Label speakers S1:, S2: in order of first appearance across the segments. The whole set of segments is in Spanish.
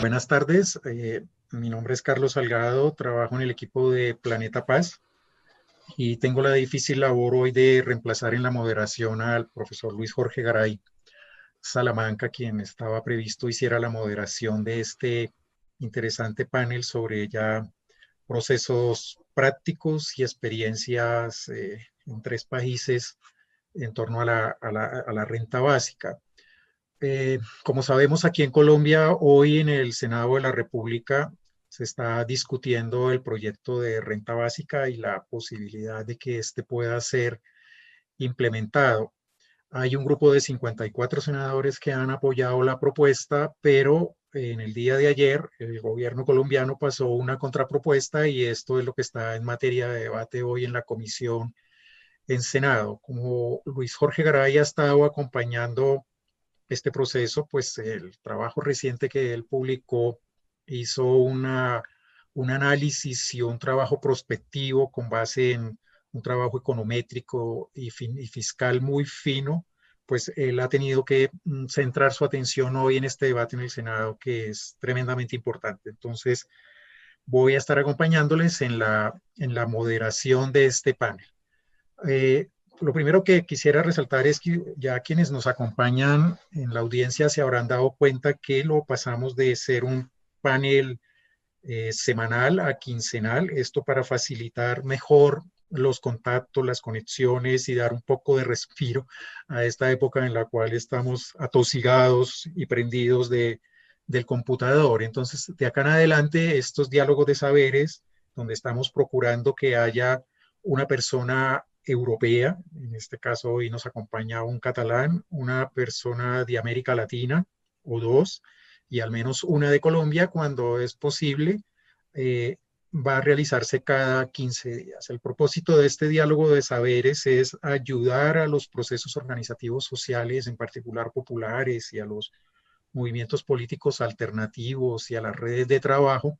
S1: Buenas tardes, mi nombre es Carlos Salgado, trabajo en el equipo de Planeta Paz y tengo la difícil labor hoy de reemplazar en la moderación al profesor Luis Jorge Garay Salamanca, quien estaba previsto hiciera la moderación de este interesante panel sobre ya procesos prácticos y experiencias en 3 países en torno a la renta básica. Como sabemos, aquí en Colombia, hoy en el Senado de la República se está discutiendo el proyecto de renta básica y la posibilidad de que este pueda ser implementado. Hay un grupo de 54 senadores que han apoyado la propuesta, pero en el día de ayer el gobierno colombiano pasó una contrapropuesta y esto es lo que está en materia de debate hoy en la comisión en Senado. Como Luis Jorge Garay ha estado acompañando este proceso, pues el trabajo reciente que él publicó hizo un análisis y un trabajo prospectivo con base en un trabajo econométrico y fiscal muy fino, pues él ha tenido que centrar su atención hoy en este debate en el Senado, que es tremendamente importante. Entonces, voy a estar acompañándoles en la moderación de este panel. Eh, lo primero que quisiera resaltar es que ya quienes nos acompañan en la audiencia se habrán dado cuenta que lo pasamos de ser un panel semanal a quincenal, esto para facilitar mejor los contactos, las conexiones y dar un poco de respiro a esta época en la cual estamos atosigados y prendidos del computador. Entonces, de acá en adelante, estos diálogos de saberes, donde estamos procurando que haya una persona europea, en este caso hoy nos acompaña un catalán, una persona de América Latina o dos, y al menos una de Colombia cuando es posible, eh, va a realizarse cada 15 días. El propósito de este diálogo de saberes es ayudar a los procesos organizativos sociales, en particular populares, y a los movimientos políticos alternativos y a las redes de trabajo,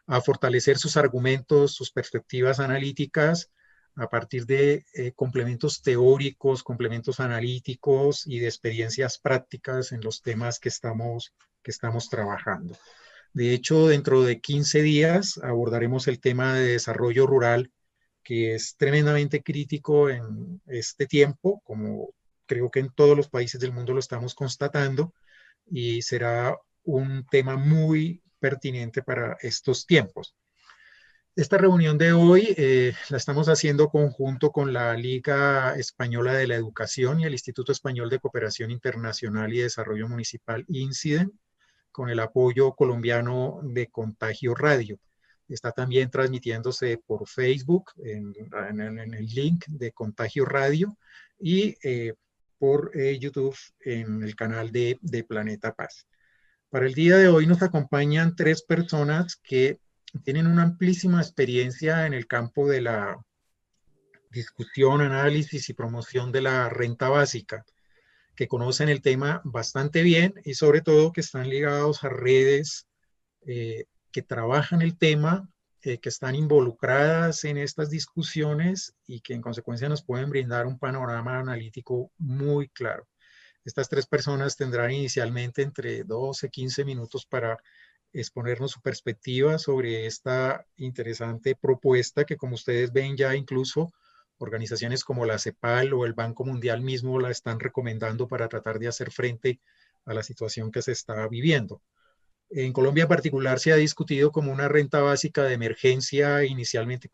S1: a fortalecer sus argumentos, sus perspectivas analíticas a partir de complementos teóricos, complementos analíticos y de experiencias prácticas en los temas que estamos trabajando. De hecho, dentro de 15 días abordaremos el tema de desarrollo rural, que es tremendamente crítico en este tiempo, como creo que en todos los países del mundo lo estamos constatando, y será un tema muy pertinente para estos tiempos. Esta reunión de hoy la estamos haciendo conjunto con la Liga Española de la Educación y el Instituto Español de Cooperación Internacional y Desarrollo Municipal, INCIDEN, con el apoyo colombiano de Contagio Radio. Está también transmitiéndose por Facebook en el link de Contagio Radio y por YouTube en el canal de Planeta Paz. Para el día de hoy nos acompañan 3 personas que tienen una amplísima experiencia en el campo de la discusión, análisis y promoción de la renta básica, que conocen el tema bastante bien y sobre todo que están ligados a redes que trabajan el tema, que están involucradas en estas discusiones y que en consecuencia nos pueden brindar un panorama analítico muy claro. Estas 3 personas tendrán inicialmente entre 12 y 15 minutos para exponernos su perspectiva sobre esta interesante propuesta que, como ustedes ven, ya incluso organizaciones como la CEPAL o el Banco Mundial mismo la están recomendando para tratar de hacer frente a la situación que se está viviendo. En Colombia en particular se ha discutido como una renta básica de emergencia inicialmente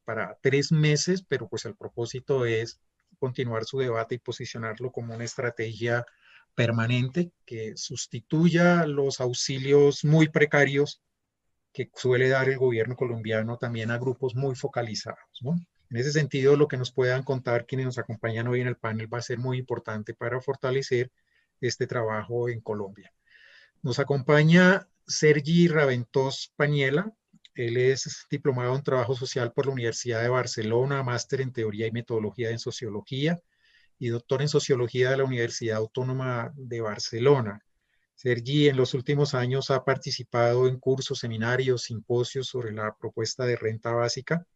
S1: para 3 meses, pero pues el propósito es continuar su debate y posicionarlo como una estrategia permanente que sustituya los auxilios muy precarios que suele dar el gobierno colombiano también a grupos muy focalizados, ¿no? En ese sentido, lo que nos puedan contar quienes nos acompañan hoy en el panel va a ser muy importante para fortalecer este trabajo en Colombia. Nos acompaña Sergi Raventós Paniela. Él es diplomado en Trabajo Social por la Universidad de Barcelona, máster en Teoría y Metodología en Sociología y doctor en Sociología de la Universidad Autónoma de Barcelona. Sergi en los últimos años ha participado en cursos, seminarios, simposios sobre la propuesta de renta básica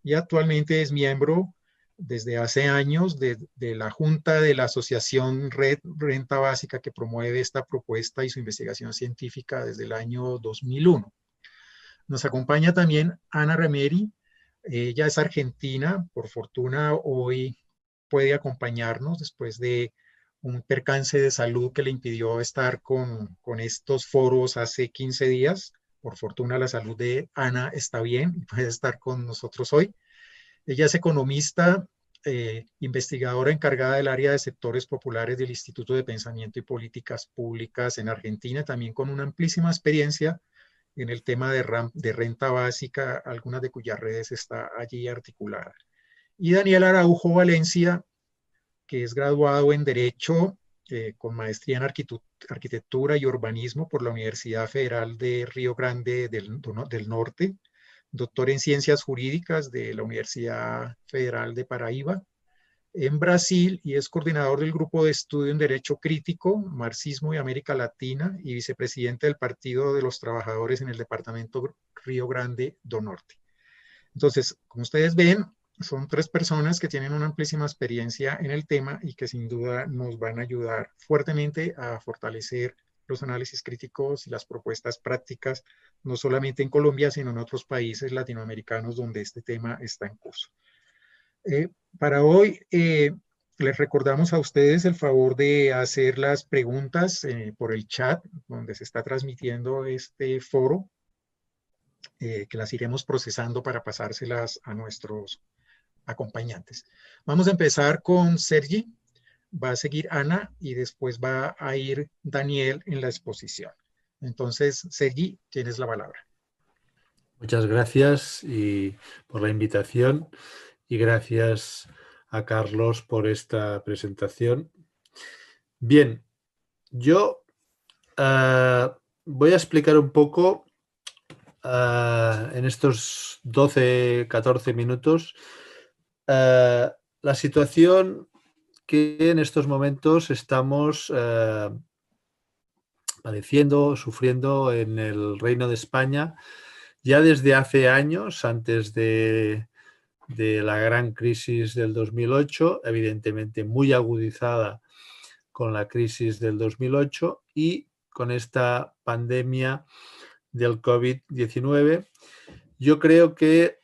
S1: y actualmente es miembro desde hace años de la Junta de la Asociación Red Renta Básica que promueve esta propuesta y su investigación científica desde el año 2001. Nos acompaña también Ana Remeri. Ella es argentina, por fortuna hoy puede acompañarnos después de un percance de salud que le impidió estar con estos foros hace 15 días. Por fortuna la salud de Ana está bien y puede estar con nosotros hoy. Ella es economista, investigadora encargada del área de sectores populares del Instituto de Pensamiento y Políticas Públicas en Argentina, también con una amplísima experiencia en el tema de renta básica, algunas de cuyas redes está allí articulada. Y Daniel Araujo Valencia, que es graduado en Derecho con maestría en Arquitectura y Urbanismo por la Universidad Federal de Río Grande del Norte, doctor en Ciencias Jurídicas de la Universidad Federal de Paraíba, en Brasil, y es coordinador del Grupo de Estudio en Derecho Crítico, Marxismo y América Latina, y vicepresidente del Partido de los Trabajadores en el departamento Río Grande do Norte. Entonces, como ustedes ven, son tres personas que tienen una amplísima experiencia en el tema y que sin duda nos van a ayudar fuertemente a fortalecer los análisis críticos y las propuestas prácticas, no solamente en Colombia, sino en otros países latinoamericanos donde este tema está en curso. Para hoy, les recordamos a ustedes el favor de hacer las preguntas por el chat, donde se está transmitiendo este foro, que las iremos procesando para pasárselas a nuestros acompañantes. Vamos a empezar con Sergi, va a seguir Ana y después va a ir Daniel en la exposición. Entonces, Sergi, tienes la palabra.
S2: Muchas gracias por la invitación y gracias a Carlos por esta presentación. Bien, yo voy a explicar un poco en estos 12-14 minutos la situación que en estos momentos estamos padeciendo, sufriendo en el Reino de España ya desde hace años, antes de la gran crisis del 2008, evidentemente muy agudizada con la crisis del 2008 y con esta pandemia del COVID-19. Yo creo que,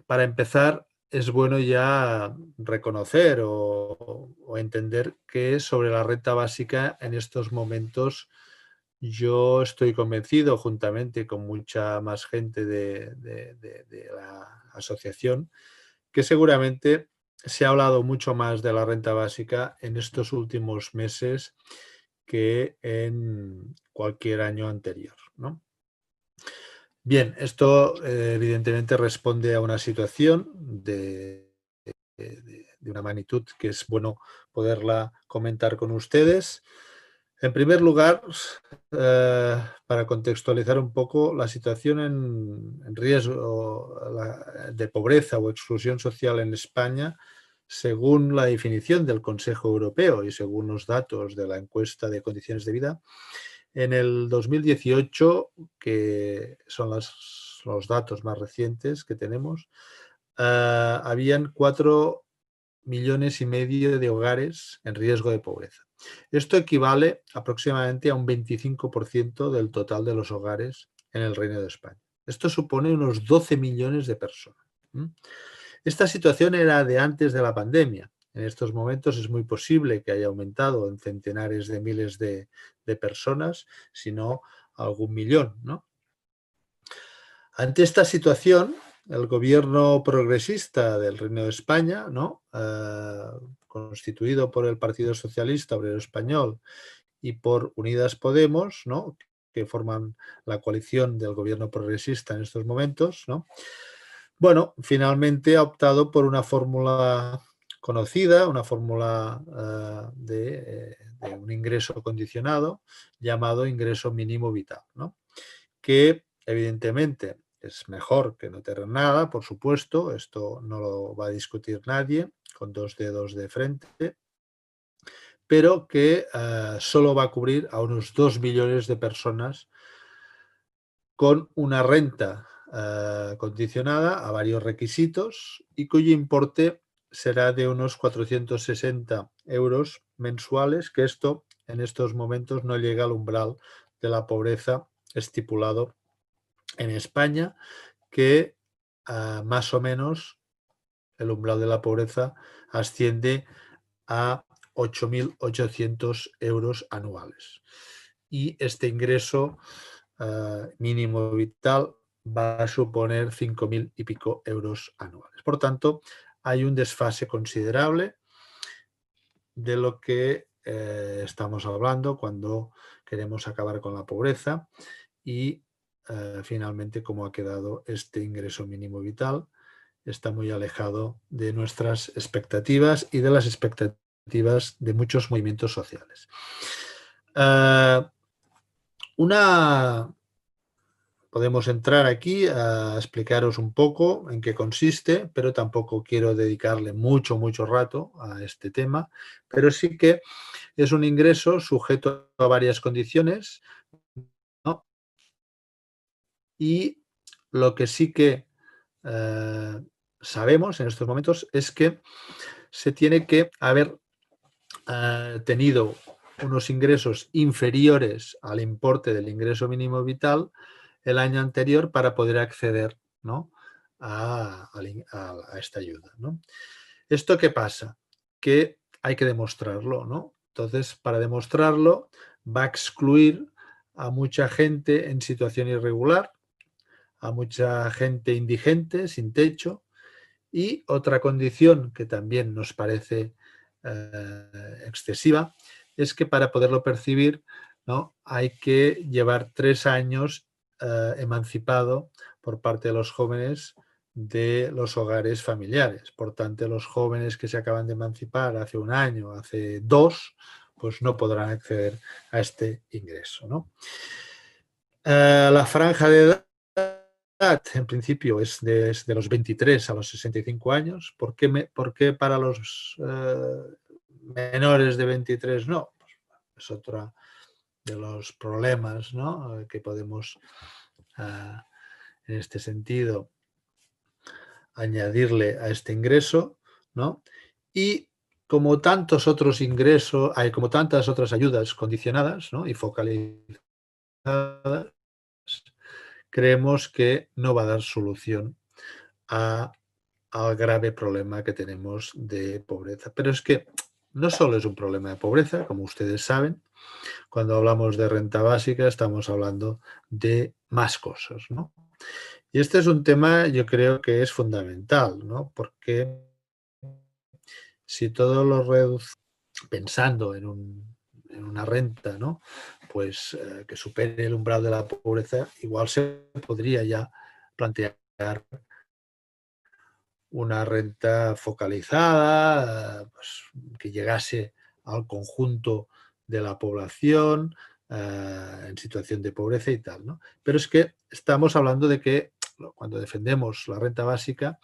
S2: para empezar, es bueno ya reconocer o entender que sobre la renta básica en estos momentos yo estoy convencido, juntamente con mucha más gente de la asociación, que seguramente se ha hablado mucho más de la renta básica en estos últimos meses que en cualquier año anterior, ¿no? Bien, esto evidentemente responde a una situación de una magnitud que es bueno poderla comentar con ustedes. En primer lugar, para contextualizar un poco la situación en riesgo de pobreza o exclusión social en España, según la definición del Consejo Europeo y según los datos de la encuesta de condiciones de vida, en el 2018, que son los datos más recientes que tenemos, habían 4,5 millones de hogares en riesgo de pobreza. Esto equivale aproximadamente a un 25% del total de los hogares en el Reino de España. Esto supone unos 12 millones de personas. Esta situación era de antes de la pandemia. En estos momentos es muy posible que haya aumentado en centenares de miles de personas, si no algún millón, ¿no? Ante esta situación, el gobierno progresista del Reino de España, ¿no? Constituido por el Partido Socialista Obrero Español y por Unidas Podemos, ¿no? Que forman la coalición del gobierno progresista en estos momentos, ¿no? Bueno, finalmente ha optado por una fórmula conocida, una fórmula de un ingreso condicionado llamado ingreso mínimo vital, ¿no? Que evidentemente es mejor que no tener nada, por supuesto, esto no lo va a discutir nadie con dos dedos de frente, pero que solo va a cubrir a unos 2 millones de personas con una renta condicionada a varios requisitos y cuyo importe será de unos 460 euros mensuales, que esto en estos momentos no llega al umbral de la pobreza estipulado en España, que más o menos el umbral de la pobreza asciende a 8.800 euros anuales. Y este ingreso mínimo vital va a suponer 5.000 y pico euros anuales. Por tanto, hay un desfase considerable de lo que estamos hablando cuando queremos acabar con la pobreza y finalmente cómo ha quedado este ingreso mínimo vital. Está muy alejado de nuestras expectativas y de las expectativas de muchos movimientos sociales. Podemos entrar aquí a explicaros un poco en qué consiste, pero tampoco quiero dedicarle mucho rato a este tema, pero sí que es un ingreso sujeto a varias condiciones, ¿no? Y lo que sí que sabemos en estos momentos es que se tiene que haber tenido unos ingresos inferiores al importe del ingreso mínimo vital el año anterior para poder acceder, ¿no?, a esta ayuda, ¿no? ¿Esto qué pasa? Que hay que demostrarlo, ¿no? Entonces, para demostrarlo, va a excluir a mucha gente en situación irregular, a mucha gente indigente, sin techo, y otra condición que también nos parece excesiva es que para poderlo percibir, ¿no?, hay que llevar 3 años emancipado por parte de los jóvenes de los hogares familiares. Por tanto, los jóvenes que se acaban de emancipar hace 1 año, hace 2, pues no podrán acceder a este ingreso, ¿no? La franja de edad en principio es de los 23 a los 65 años. ¿Por qué para los menores de 23 no? Pues es otro de los problemas, ¿no?, que podemos en este sentido añadirle a este ingreso, ¿no? Y como tantos otros ingresos, como tantas otras ayudas condicionadas, ¿no?, y focalizadas, creemos que no va a dar solución al grave problema que tenemos de pobreza. Pero es que no solo es un problema de pobreza, como ustedes saben. Cuando hablamos de renta básica estamos hablando de más cosas, ¿no? Y este es un tema, yo creo que es fundamental, ¿no? Porque si todo lo reducimos pensando en una renta, ¿no?, pues que supere el umbral de la pobreza, igual se podría ya plantear una renta focalizada, pues, que llegase al conjunto de la población en situación de pobreza y tal, ¿no? Pero es que estamos hablando de que cuando defendemos la renta básica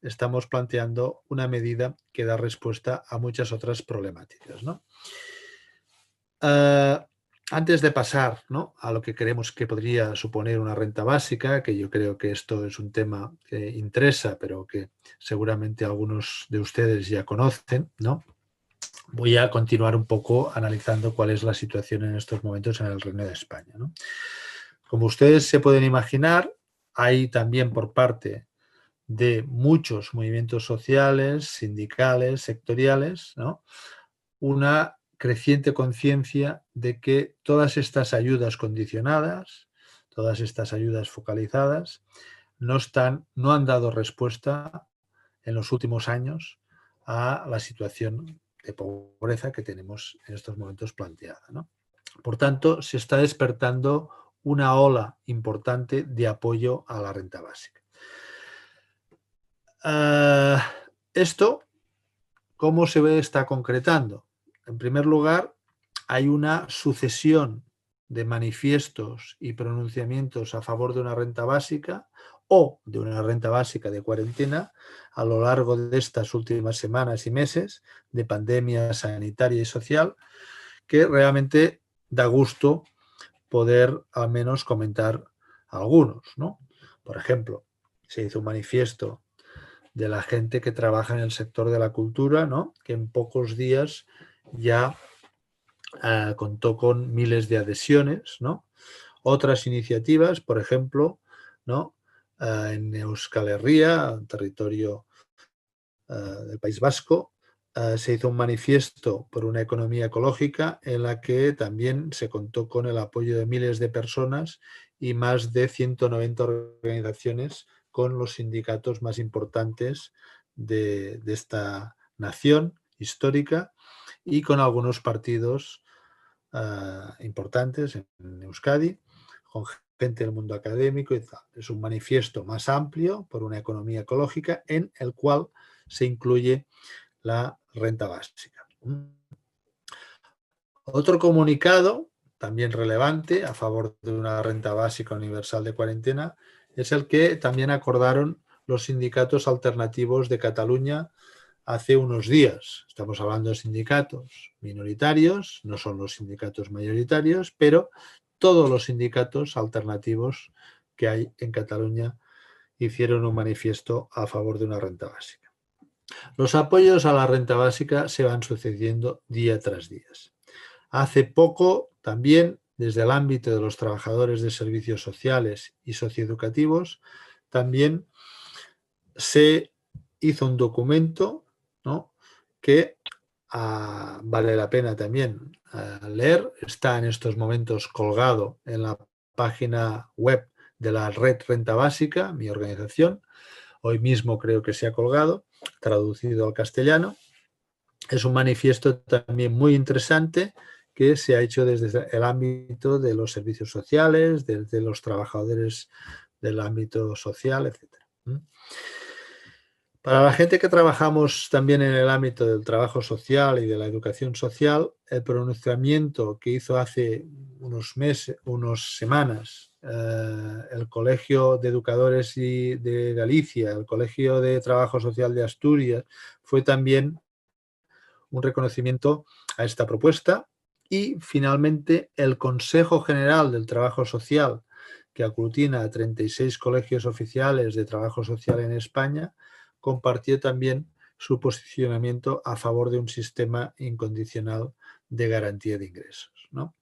S2: estamos planteando una medida que da respuesta a muchas otras problemáticas, ¿no? Antes de pasar, ¿no?, a lo que creemos que podría suponer una renta básica, que yo creo que esto es un tema que interesa, pero que seguramente algunos de ustedes ya conocen, ¿no?, voy a continuar un poco analizando cuál es la situación en estos momentos en el Reino de España, ¿no? Como ustedes se pueden imaginar, hay también por parte de muchos movimientos sociales, sindicales, sectoriales, ¿no?, una creciente conciencia de que todas estas ayudas condicionadas, todas estas ayudas focalizadas, no han dado respuesta en los últimos años a la situación de pobreza que tenemos en estos momentos planteada, ¿no? Por tanto, se está despertando una ola importante de apoyo a la renta básica. Esto, ¿cómo se está concretando? En primer lugar, hay una sucesión de manifiestos y pronunciamientos a favor de una renta básica o de una renta básica de cuarentena a lo largo de estas últimas semanas y meses de pandemia sanitaria y social, que realmente da gusto poder al menos comentar algunos, ¿no? Por ejemplo, se hizo un manifiesto de la gente que trabaja en el sector de la cultura, ¿no? Que en pocos días ya contó con miles de adhesiones, ¿no? Otras iniciativas, por ejemplo, ¿no? En Euskal Herria, territorio del País Vasco, se hizo un manifiesto por una economía ecológica en la que también se contó con el apoyo de miles de personas y más de 190 organizaciones con los sindicatos más importantes de esta nación histórica y con algunos partidos importantes en Euskadi, con gente del mundo académico y tal. Es un manifiesto más amplio por una economía ecológica en el cual se incluye la renta básica. Otro comunicado, también relevante, a favor de una renta básica universal de cuarentena, es el que también acordaron los sindicatos alternativos de Cataluña hace unos días. Estamos hablando de sindicatos minoritarios, no son los sindicatos mayoritarios, pero todos los sindicatos alternativos que hay en Cataluña hicieron un manifiesto a favor de una renta básica. Los apoyos a la renta básica se van sucediendo día tras día. Hace poco, también, desde el ámbito de los trabajadores de servicios sociales y socioeducativos, también se hizo un documento, ¿no? Que vale la pena también leer. Está en estos momentos colgado en la página web de la Red Renta Básica, mi organización. Hoy mismo creo que se ha colgado, traducido al castellano. Es un manifiesto también muy interesante que se ha hecho desde el ámbito de los servicios sociales, desde los trabajadores del ámbito social, etc. Para la gente que trabajamos también en el ámbito del trabajo social y de la educación social, el pronunciamiento que hizo hace unos meses, unas semanas, el Colegio de Educadores de Galicia, el Colegio de Trabajo Social de Asturias, fue también un reconocimiento a esta propuesta. Y finalmente el Consejo General del Trabajo Social, que aglutina a 36 colegios oficiales de trabajo social en España, compartió también su posicionamiento a favor de un sistema incondicional de garantía de ingresos, ¿no?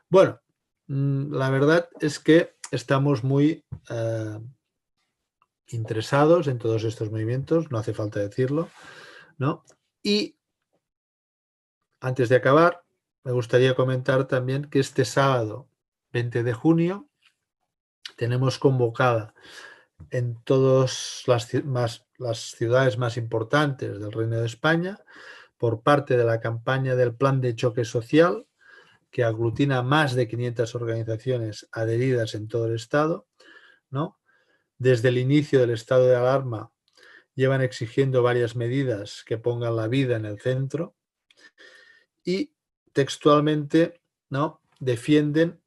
S2: Bueno, la verdad es que estamos muy interesados en todos estos movimientos, no hace falta decirlo, ¿no? Y antes de acabar, me gustaría comentar también que este sábado 20 de junio tenemos convocada en todas las ciudades más importantes del Reino de España, por parte de la campaña del Plan de Choque Social, que aglutina más de 500 organizaciones adheridas en todo el Estado, ¿no? Desde el inicio del estado de alarma llevan exigiendo varias medidas que pongan la vida en el centro y textualmente, ¿no?, defienden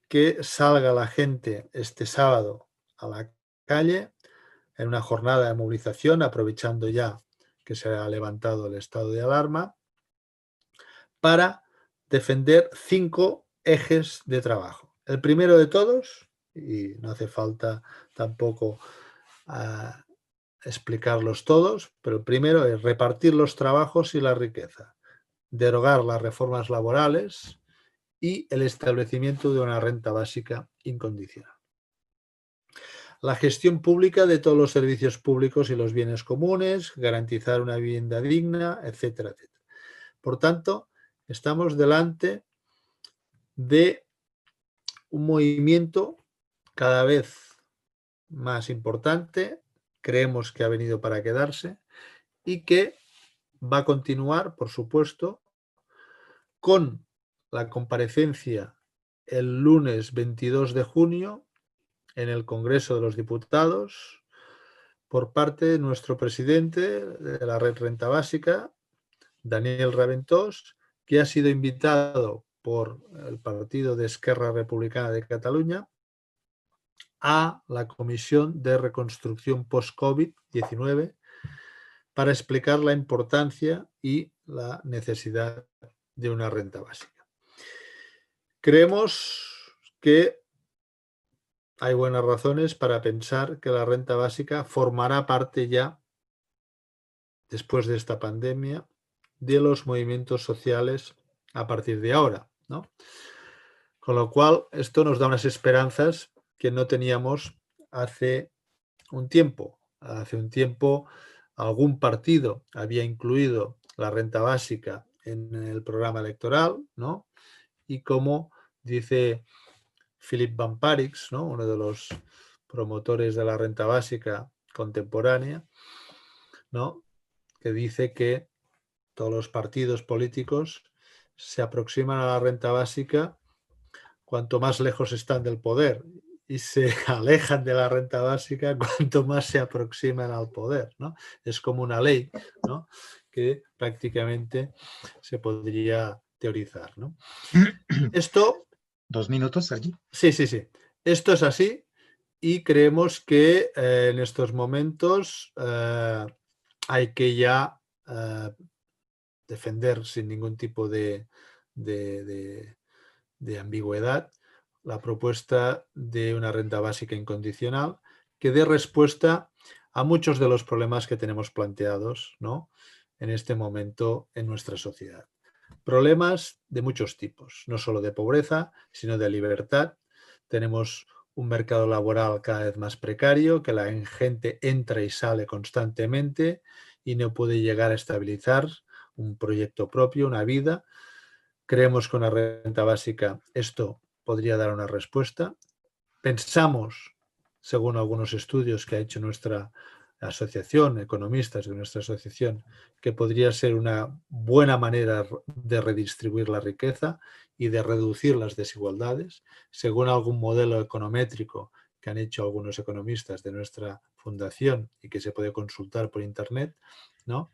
S2: que salga la gente este sábado a la calle en una jornada de movilización, aprovechando ya que se ha levantado el estado de alarma, para defender 5 ejes de trabajo. El primero de todos, y no hace falta tampoco explicarlos todos, pero el primero es repartir los trabajos y la riqueza, derogar las reformas laborales y el establecimiento de una renta básica incondicional. La gestión pública de todos los servicios públicos y los bienes comunes, garantizar una vivienda digna, etcétera, etcétera. Por tanto, estamos delante de un movimiento cada vez más importante, creemos que ha venido para quedarse y que va a continuar, por supuesto, con la comparecencia el lunes 22 de junio en el Congreso de los Diputados por parte de nuestro presidente de la Red Renta Básica, Daniel Raventós, que ha sido invitado por el partido de Esquerra Republicana de Cataluña a la Comisión de Reconstrucción Post-COVID-19 para explicar la importancia y la necesidad de una renta básica. Creemos que hay buenas razones para pensar que la renta básica formará parte ya después de esta pandemia, de los movimientos sociales a partir de ahora, ¿no? Con lo cual, esto nos da unas esperanzas que no teníamos hace un tiempo. Hace un tiempo algún partido había incluido la renta básica en el programa electoral, ¿no? Y como dice Philip Van Parix, ¿no?, uno de los promotores de la renta básica contemporánea, ¿no?, que dice que todos los partidos políticos se aproximan a la renta básica cuanto más lejos están del poder y se alejan de la renta básica cuanto más se aproximan al poder, ¿no? Es como una ley, ¿no?, que prácticamente se podría teorizar, ¿no? Esto,
S1: 2 minutos, Sergi.
S2: sí, sí, sí. Esto es así y creemos que en estos momentos hay que ya defender sin ningún tipo de, de- de ambigüedad la propuesta de una renta básica incondicional que dé respuesta a muchos de los problemas que tenemos planteados, ¿no?, en este momento en nuestra sociedad. Problemas de muchos tipos, no solo de pobreza, sino de libertad. Tenemos un mercado laboral cada vez más precario, que la gente entra y sale constantemente y no puede llegar a estabilizar un proyecto propio, una vida. Creemos que una renta básica esto podría dar una respuesta. Pensamos, según algunos estudios que ha hecho nuestra asociación, economistas de nuestra asociación, que podría ser una buena manera de redistribuir la riqueza y de reducir las desigualdades, según algún modelo econométrico que han hecho algunos economistas de nuestra fundación y que se puede consultar por internet, ¿no?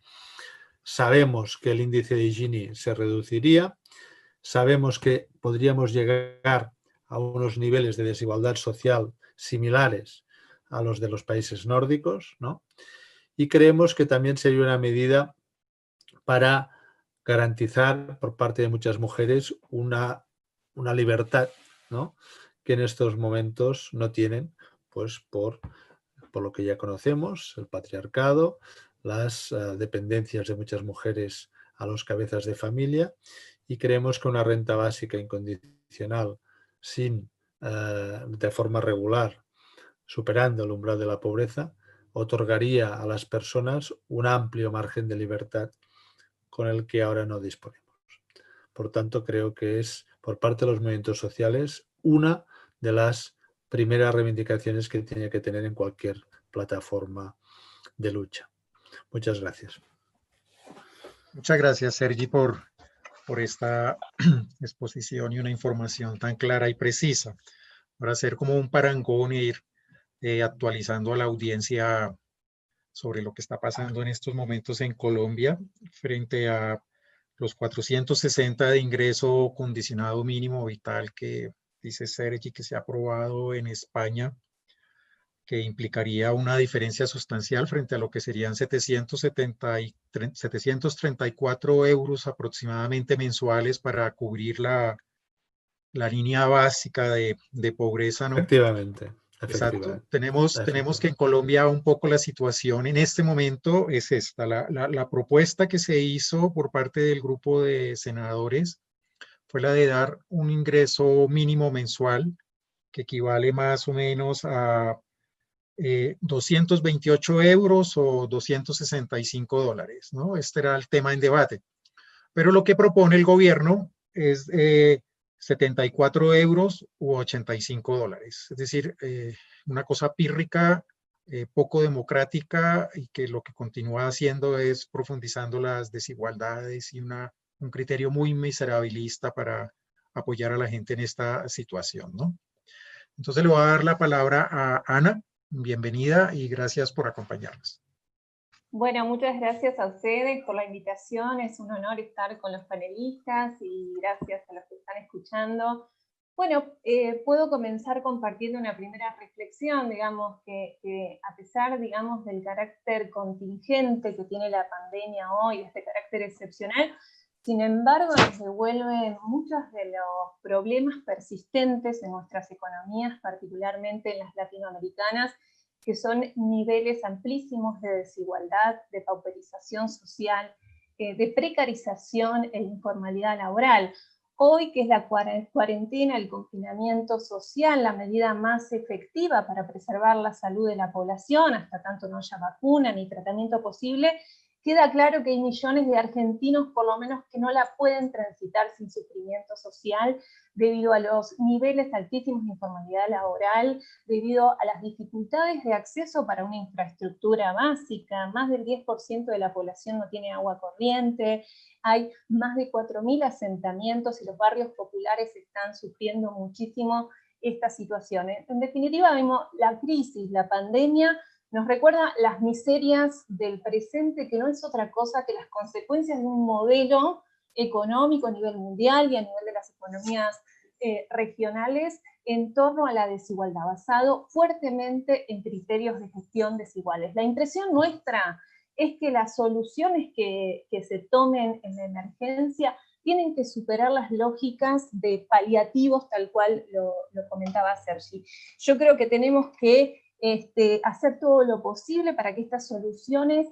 S2: Sabemos que el índice de Gini se reduciría, sabemos que podríamos llegar a unos niveles de desigualdad social similares a los de los países nórdicos, ¿no? Y creemos que también sería una medida para garantizar por parte de muchas mujeres una libertad, ¿no?, que en estos momentos no tienen, pues por lo que ya conocemos, el patriarcado, las dependencias de muchas mujeres a los cabezas de familia, y creemos que una renta básica incondicional de forma regular, superando el umbral de la pobreza, otorgaría a las personas un amplio margen de libertad con el que ahora no disponemos. Por tanto, creo que es, por parte de los movimientos sociales, una de las primeras reivindicaciones que tiene que tener en cualquier plataforma de lucha. Muchas gracias.
S1: Muchas gracias, Sergi, por esta exposición y una información tan clara y precisa, para hacer como un parangón e ir actualizando a la audiencia sobre lo que está pasando en estos momentos en Colombia frente a los 460 de ingreso condicionado mínimo vital que dice Sergi que se ha aprobado en España, que implicaría una diferencia sustancial frente a lo que serían 734 euros aproximadamente mensuales para cubrir la línea básica de pobreza, ¿no?
S2: Efectivamente,
S1: Exacto.
S2: efectivamente,
S1: Tenemos que
S2: efectivamente.
S1: en Colombia un poco la situación en este momento es esta. La propuesta que se hizo por parte del grupo de senadores fue la de dar un ingreso mínimo mensual que equivale más o menos a 228 euros o $265, ¿no? Este era el tema en debate. Pero lo que propone el gobierno es 74 euros u $85. Es decir, una cosa pírrica, poco democrática y que lo que continúa haciendo es profundizando las desigualdades y un criterio muy miserabilista para apoyar a la gente en esta situación, ¿no? Entonces le voy a dar la palabra a Ana. Bienvenida y gracias por acompañarnos.
S3: Bueno, muchas gracias a ustedes por la invitación. Es un honor estar con los panelistas y gracias a los que están escuchando. Bueno, puedo comenzar compartiendo una primera reflexión, digamos, que a pesar, digamos, del carácter contingente que tiene la pandemia hoy, este carácter excepcional, sin embargo, nos devuelven muchos de los problemas persistentes en nuestras economías, particularmente en las latinoamericanas, que son niveles amplísimos de desigualdad, de pauperización social, de precarización e informalidad laboral. Hoy, que es la cuarentena, el confinamiento social, la medida más efectiva para preservar la salud de la población, hasta tanto no haya vacuna ni tratamiento posible, queda claro que hay millones de argentinos, por lo menos, que no la pueden transitar sin sufrimiento social, debido a los niveles altísimos de informalidad laboral, debido a las dificultades de acceso para una infraestructura básica. Más del 10% de la población no tiene agua corriente, hay más de 4.000 asentamientos y los barrios populares están sufriendo muchísimo esta situación. En definitiva, vemos la crisis, la pandemia, nos recuerda las miserias del presente, que no es otra cosa que las consecuencias de un modelo económico a nivel mundial y a nivel de las economías regionales en torno a la desigualdad, basado fuertemente en criterios de gestión desiguales. La impresión nuestra es que las soluciones que se tomen en la emergencia tienen que superar las lógicas de paliativos, tal cual lo comentaba Sergi. Yo creo que tenemos que hacer todo lo posible para que estas soluciones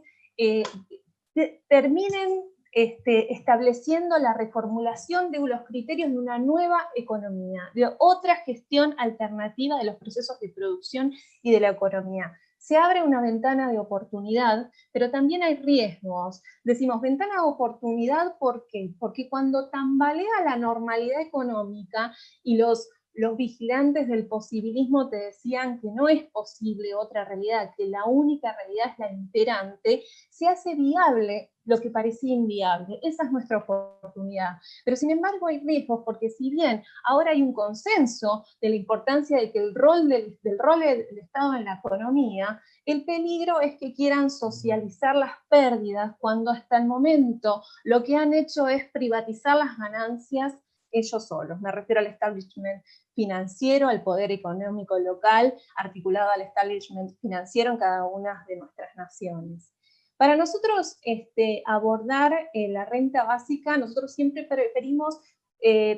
S3: terminen estableciendo la reformulación de los criterios de una nueva economía, de otra gestión alternativa de los procesos de producción y de la economía. Se abre una ventana de oportunidad, pero también hay riesgos. Decimos ventana de oportunidad, ¿por qué? Porque cuando tambalea la normalidad económica y los vigilantes del posibilismo te decían que no es posible otra realidad, que la única realidad es la imperante, se hace viable lo que parecía inviable. Esa es nuestra oportunidad. Pero sin embargo hay riesgos, porque si bien ahora hay un consenso de la importancia de que el rol del Estado en la economía, el peligro es que quieran socializar las pérdidas cuando hasta el momento lo que han hecho es privatizar las ganancias ellos solos. Me refiero al establishment financiero, al poder económico local, articulado al establishment financiero en cada una de nuestras naciones. Para nosotros abordar la renta básica, nosotros siempre preferimos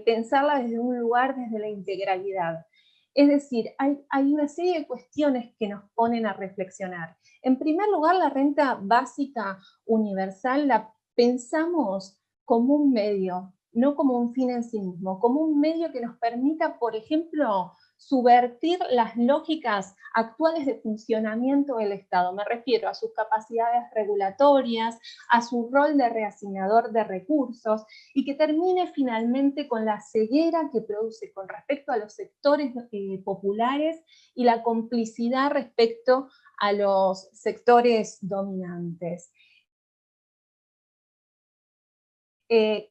S3: pensarla desde un lugar, desde la integralidad. Es decir, hay una serie de cuestiones que nos ponen a reflexionar. En primer lugar, la renta básica universal la pensamos como un medio, no como un fin en sí mismo, como un medio que nos permita, por ejemplo, subvertir las lógicas actuales de funcionamiento del Estado. Me refiero a sus capacidades regulatorias, a su rol de reasignador de recursos, y que termine finalmente con la ceguera que produce con respecto a los sectores populares y la complicidad respecto a los sectores dominantes.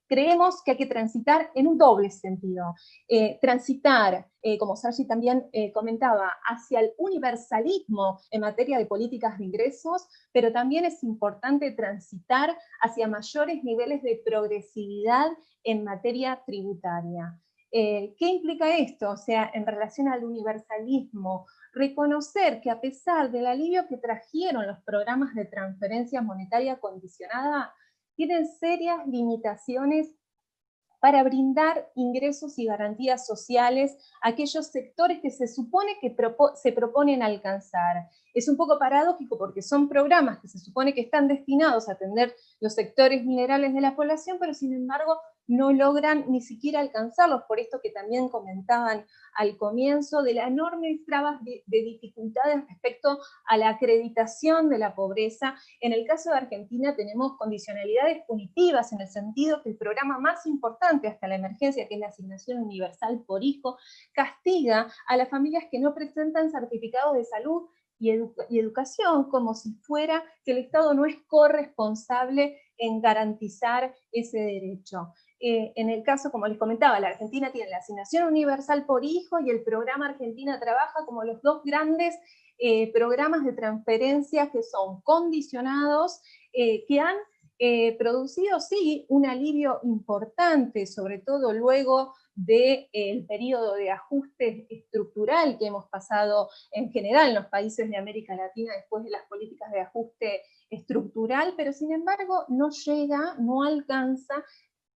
S3: Creemos que hay que transitar en un doble sentido. Transitar, como Sergi también comentaba, hacia el universalismo en materia de políticas de ingresos, pero también es importante transitar hacia mayores niveles de progresividad en materia tributaria. ¿Qué implica esto? O sea, en relación al universalismo, reconocer que a pesar del alivio que trajeron los programas de transferencia monetaria condicionada, tienen serias limitaciones para brindar ingresos y garantías sociales a aquellos sectores que se supone que se proponen alcanzar. Es un poco paradójico porque son programas que se supone que están destinados a atender los sectores vulnerables de la población, pero sin embargo no logran ni siquiera alcanzarlos, por esto que también comentaban al comienzo, de la enorme trabas de dificultades respecto a la acreditación de la pobreza. En el caso de Argentina tenemos condicionalidades punitivas, en el sentido que el programa más importante hasta la emergencia, que es la asignación universal por hijo, castiga a las familias que no presentan certificados de salud y educación, como si fuera que el Estado no es corresponsable en garantizar ese derecho. En el caso, como les comentaba, la Argentina tiene la asignación universal por hijo y el programa Argentina Trabaja como los dos grandes programas de transferencias que son condicionados, que han producido, sí, un alivio importante, sobre todo luego del periodo de ajuste estructural que hemos pasado en general en los países de América Latina después de las políticas de ajuste estructural, pero sin embargo no llega, no alcanza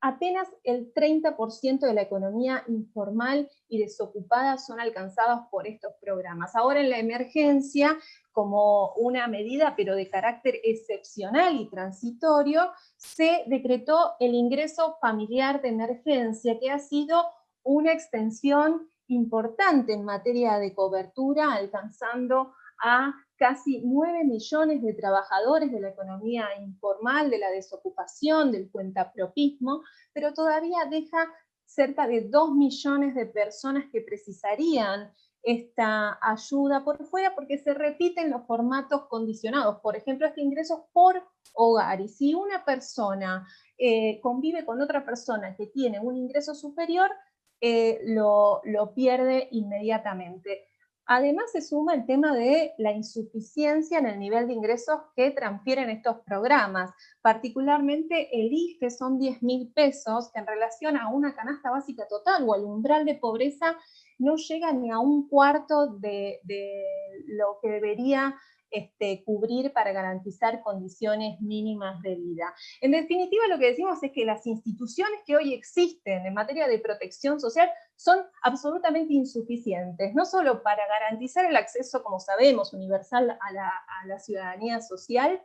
S3: apenas el 30% de la economía informal y desocupada son alcanzados por estos programas. Ahora en la emergencia, como una medida pero de carácter excepcional y transitorio, se decretó el ingreso familiar de emergencia, que ha sido una extensión importante en materia de cobertura, alcanzando a casi 9 millones de trabajadores de la economía informal, de la desocupación, del cuentapropismo, pero todavía deja cerca de 2 millones de personas que precisarían esta ayuda por fuera, porque se repiten los formatos condicionados. Por ejemplo, este ingreso por hogar. Y si una persona convive con otra persona que tiene un ingreso superior, lo pierde inmediatamente. Además se suma el tema de la insuficiencia en el nivel de ingresos que transfieren estos programas. Particularmente el IFE son 10.000 pesos, que en relación a una canasta básica total o al umbral de pobreza no llega ni a un cuarto de lo que debería cubrir para garantizar condiciones mínimas de vida. En definitiva, lo que decimos es que las instituciones que hoy existen en materia de protección social son absolutamente insuficientes, no solo para garantizar el acceso, como sabemos, universal a la ciudadanía social,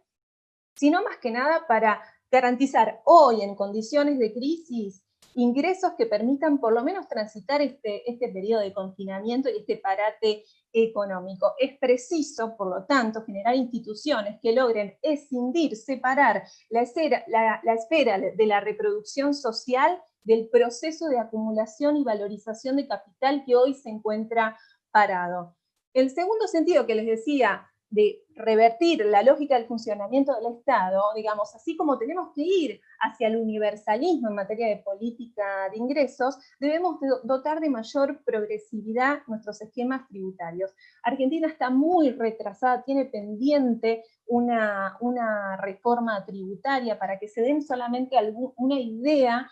S3: sino más que nada para garantizar hoy, en condiciones de crisis, ingresos que permitan por lo menos transitar este periodo de confinamiento y este parate económico. Es preciso, por lo tanto, generar instituciones que logren escindir, separar la esfera de la reproducción social del proceso de acumulación y valorización de capital que hoy se encuentra parado. El segundo sentido que les decía, de revertir la lógica del funcionamiento del Estado, digamos, así como tenemos que ir hacia el universalismo en materia de política de ingresos, debemos dotar de mayor progresividad nuestros esquemas tributarios. Argentina está muy retrasada, tiene pendiente una reforma tributaria. Para que se den solamente una idea,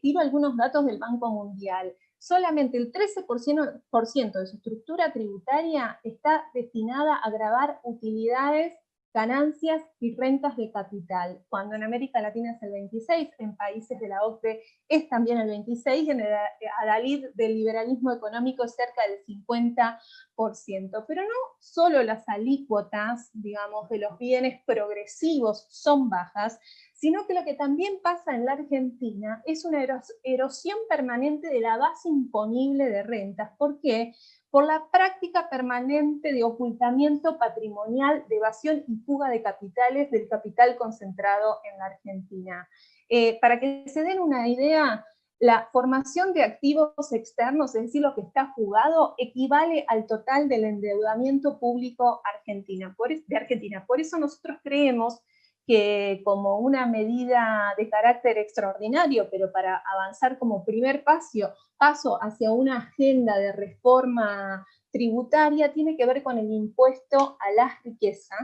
S3: tiro algunos datos del Banco Mundial. Solamente el 13% de su estructura tributaria está destinada a gravar utilidades, ganancias y rentas de capital, cuando en América Latina es el 26%, en países de la OCDE es también el 26%, y en el adalid del liberalismo económico es cerca del 50%. Pero no solo las alícuotas, digamos, de los bienes progresivos son bajas, sino que lo que también pasa en la Argentina es una erosión permanente de la base imponible de rentas. ¿Por qué? Por la práctica permanente de ocultamiento patrimonial, de evasión y fuga de capitales, del capital concentrado en la Argentina. Para que se den una idea, la formación de activos externos, es decir, lo que está jugado, equivale al total del endeudamiento público de Argentina. Por eso nosotros creemos que como una medida de carácter extraordinario, pero para avanzar como primer paso hacia una agenda de reforma tributaria, tiene que ver con el impuesto a la riqueza.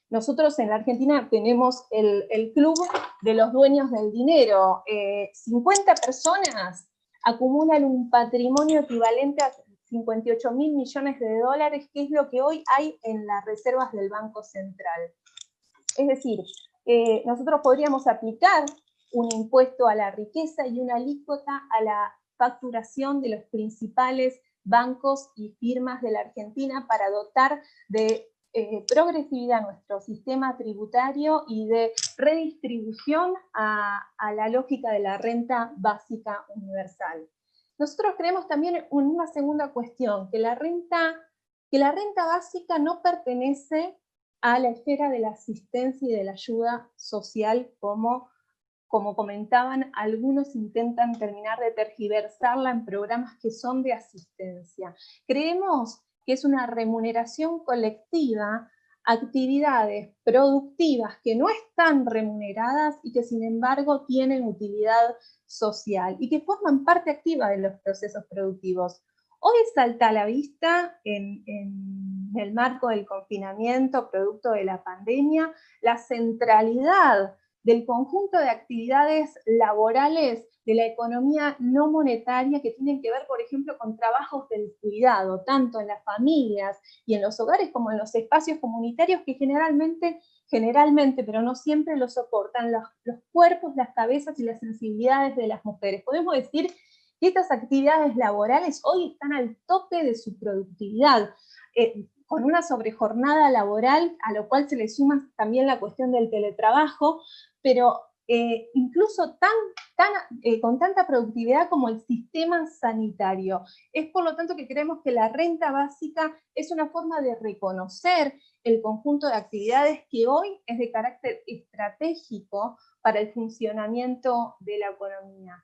S3: Nosotros en la Argentina tenemos el club de los dueños del dinero. 50 personas acumulan un patrimonio equivalente a 58.000 millones de dólares, que es lo que hoy hay en las reservas del Banco Central. Es decir, nosotros podríamos aplicar un impuesto a la riqueza y una alícuota a la facturación de los principales bancos y firmas de la Argentina para dotar de progresividad nuestro sistema tributario y de redistribución a la lógica de la renta básica universal. Nosotros creemos también en una segunda cuestión, que la renta básica no pertenece a la esfera de la asistencia y de la ayuda social, como comentaban, algunos intentan terminar de tergiversarla en programas que son de asistencia. Creemos que es una remuneración colectiva, actividades productivas que no están remuneradas y que sin embargo tienen utilidad social y que forman parte activa de los procesos productivos. Hoy salta a la vista, en el marco del confinamiento producto de la pandemia, la centralidad del conjunto de actividades laborales de la economía no monetaria que tienen que ver, por ejemplo, con trabajos del cuidado, tanto en las familias y en los hogares como en los espacios comunitarios, que generalmente generalmente, pero no siempre lo soportan los cuerpos, las cabezas y las sensibilidades de las mujeres. Podemos decir que estas actividades laborales hoy están al tope de su productividad, con una sobrejornada laboral, a lo cual se le suma también la cuestión del teletrabajo, pero incluso con tanta productividad como el sistema sanitario. Es por lo tanto que creemos que la renta básica es una forma de reconocer el conjunto de actividades que hoy es de carácter estratégico para el funcionamiento de la economía.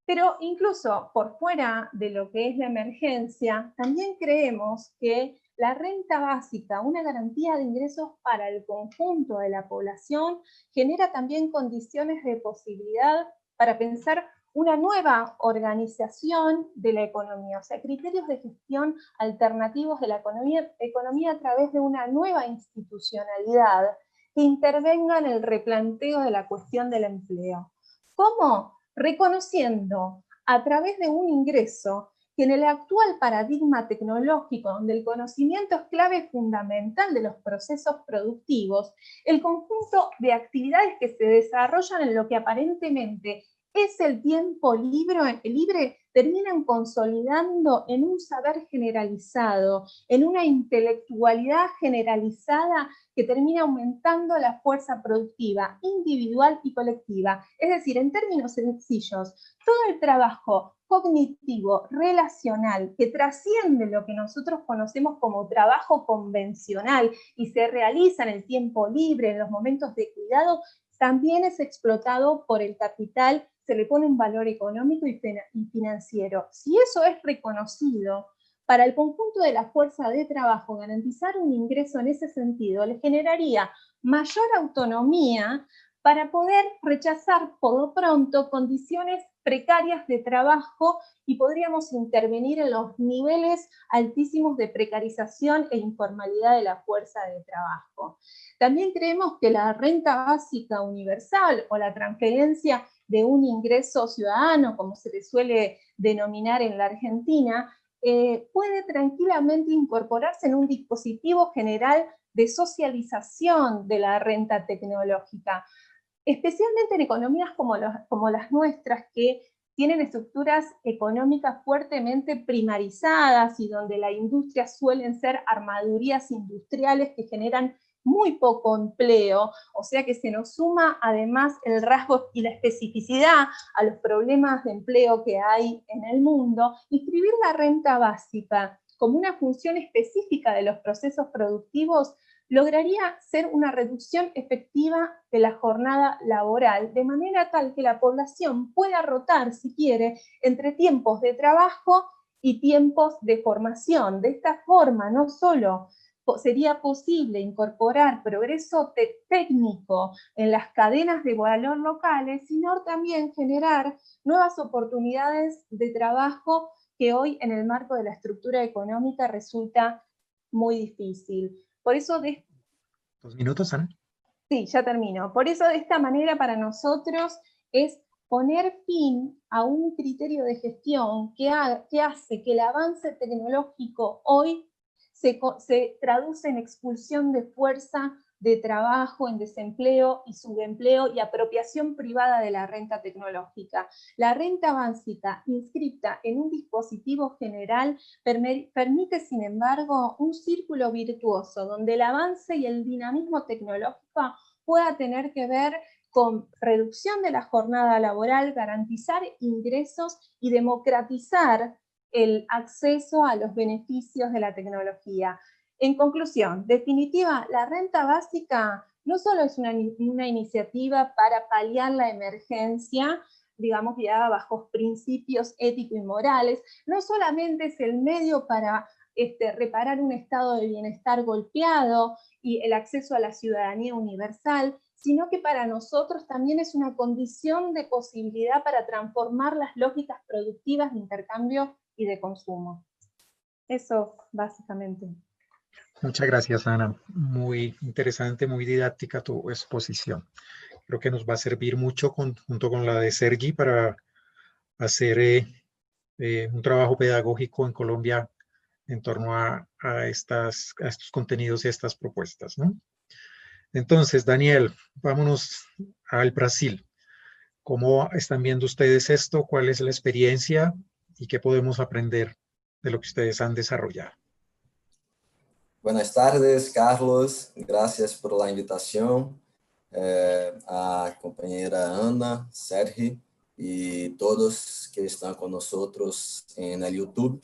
S3: Pero incluso por fuera de lo que es la emergencia, también creemos que la renta básica, una garantía de ingresos para el conjunto de la población, genera también condiciones de posibilidad para pensar una nueva organización de la economía, o sea, criterios de gestión alternativos de la economía a través de una nueva institucionalidad que intervenga en el replanteo de la cuestión del empleo. ¿Cómo? Reconociendo a través de un ingreso que en el actual paradigma tecnológico, donde el conocimiento es clave fundamental de los procesos productivos, el conjunto de actividades que se desarrollan en lo que aparentemente es el tiempo libre terminan consolidando en un saber generalizado, en una intelectualidad generalizada que termina aumentando la fuerza productiva individual y colectiva. Es decir, en términos sencillos, todo el trabajo cognitivo, relacional, que trasciende lo que nosotros conocemos como trabajo convencional y se realiza en el tiempo libre, en los momentos de cuidado, también es explotado por el capital, se le pone un valor económico y financiero. Si eso es reconocido, para el conjunto de la fuerza de trabajo, garantizar un ingreso en ese sentido le generaría mayor autonomía para poder rechazar por lo pronto condiciones precarias de trabajo y podríamos intervenir en los niveles altísimos de precarización e informalidad de la fuerza de trabajo. También creemos que la renta básica universal o la transferencia de un ingreso ciudadano, como se le suele denominar en la Argentina, puede tranquilamente incorporarse en un dispositivo general de socialización de la renta tecnológica, especialmente en economías como las nuestras, que tienen estructuras económicas fuertemente primarizadas y donde la industria suelen ser armadurías industriales que generan muy poco empleo, o sea que se nos suma además el rasgo y la especificidad a los problemas de empleo que hay en el mundo. Inscribir la renta básica como una función específica de los procesos productivos lograría ser una reducción efectiva de la jornada laboral, de manera tal que la población pueda rotar, si quiere, entre tiempos de trabajo y tiempos de formación. De esta forma, no solo sería posible incorporar progreso técnico en las cadenas de valor locales, sino también generar nuevas oportunidades de trabajo que hoy en el marco de la estructura económica resulta muy difícil. Por eso
S1: 2 minutos, Ana.
S3: Sí, ya termino. Por eso de esta manera para nosotros es poner fin a un criterio de gestión que hace que el avance tecnológico hoy se traduce en expulsión de fuerza de trabajo, en desempleo y subempleo y apropiación privada de la renta tecnológica. La renta básica inscrita en un dispositivo general permite, sin embargo, un círculo virtuoso donde el avance y el dinamismo tecnológico pueda tener que ver con reducción de la jornada laboral, garantizar ingresos y democratizar el acceso a los beneficios de la tecnología. En conclusión, definitiva, la renta básica no solo es una iniciativa para paliar la emergencia, digamos, guiada bajo principios éticos y morales, no solamente es el medio para reparar un estado de bienestar golpeado y el acceso a la ciudadanía universal, sino que para nosotros también es una condición de posibilidad para transformar las lógicas productivas de intercambio y de consumo. Eso, básicamente.
S1: Muchas gracias, Ana. Muy interesante, muy didáctica tu exposición. Creo que nos va a servir mucho junto con la de Sergi para hacer un trabajo pedagógico en Colombia en torno a estos contenidos y estas propuestas, ¿no? Entonces, Daniel, vámonos al Brasil. ¿Cómo están viendo ustedes esto? ¿Cuál es la experiencia y qué podemos aprender de lo que ustedes han desarrollado?
S4: Buenas tardes, Carlos. Gracias por la invitación. A compañera Ana, Sergi y todos que están con nosotros en el YouTube.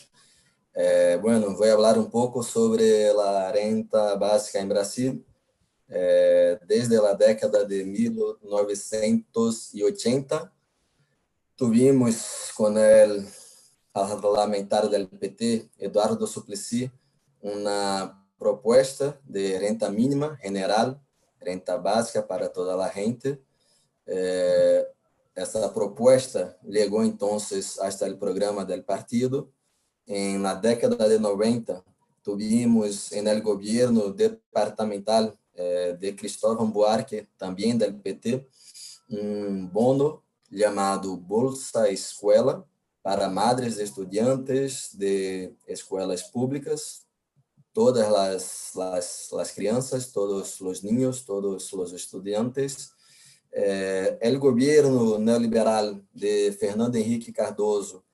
S4: Bueno, voy a hablar un poco sobre la renta básica en Brasil. Desde la década de 1980, tuvimos con el parlamentar del PT, Eduardo Suplicy, una propuesta de renta mínima general, renta básica para toda la gente. Essa propuesta llegó entonces hasta el programa del partido. En la década de 90, tuvimos en el gobierno departamental de Cristóvão Buarque, también del PT, un bono llamado Bolsa Escuela para madres de estudiantes de escuelas públicas, todas las crianças, todos los niños, todos los estudiantes. El gobierno neoliberal de Fernando Henrique Cardoso,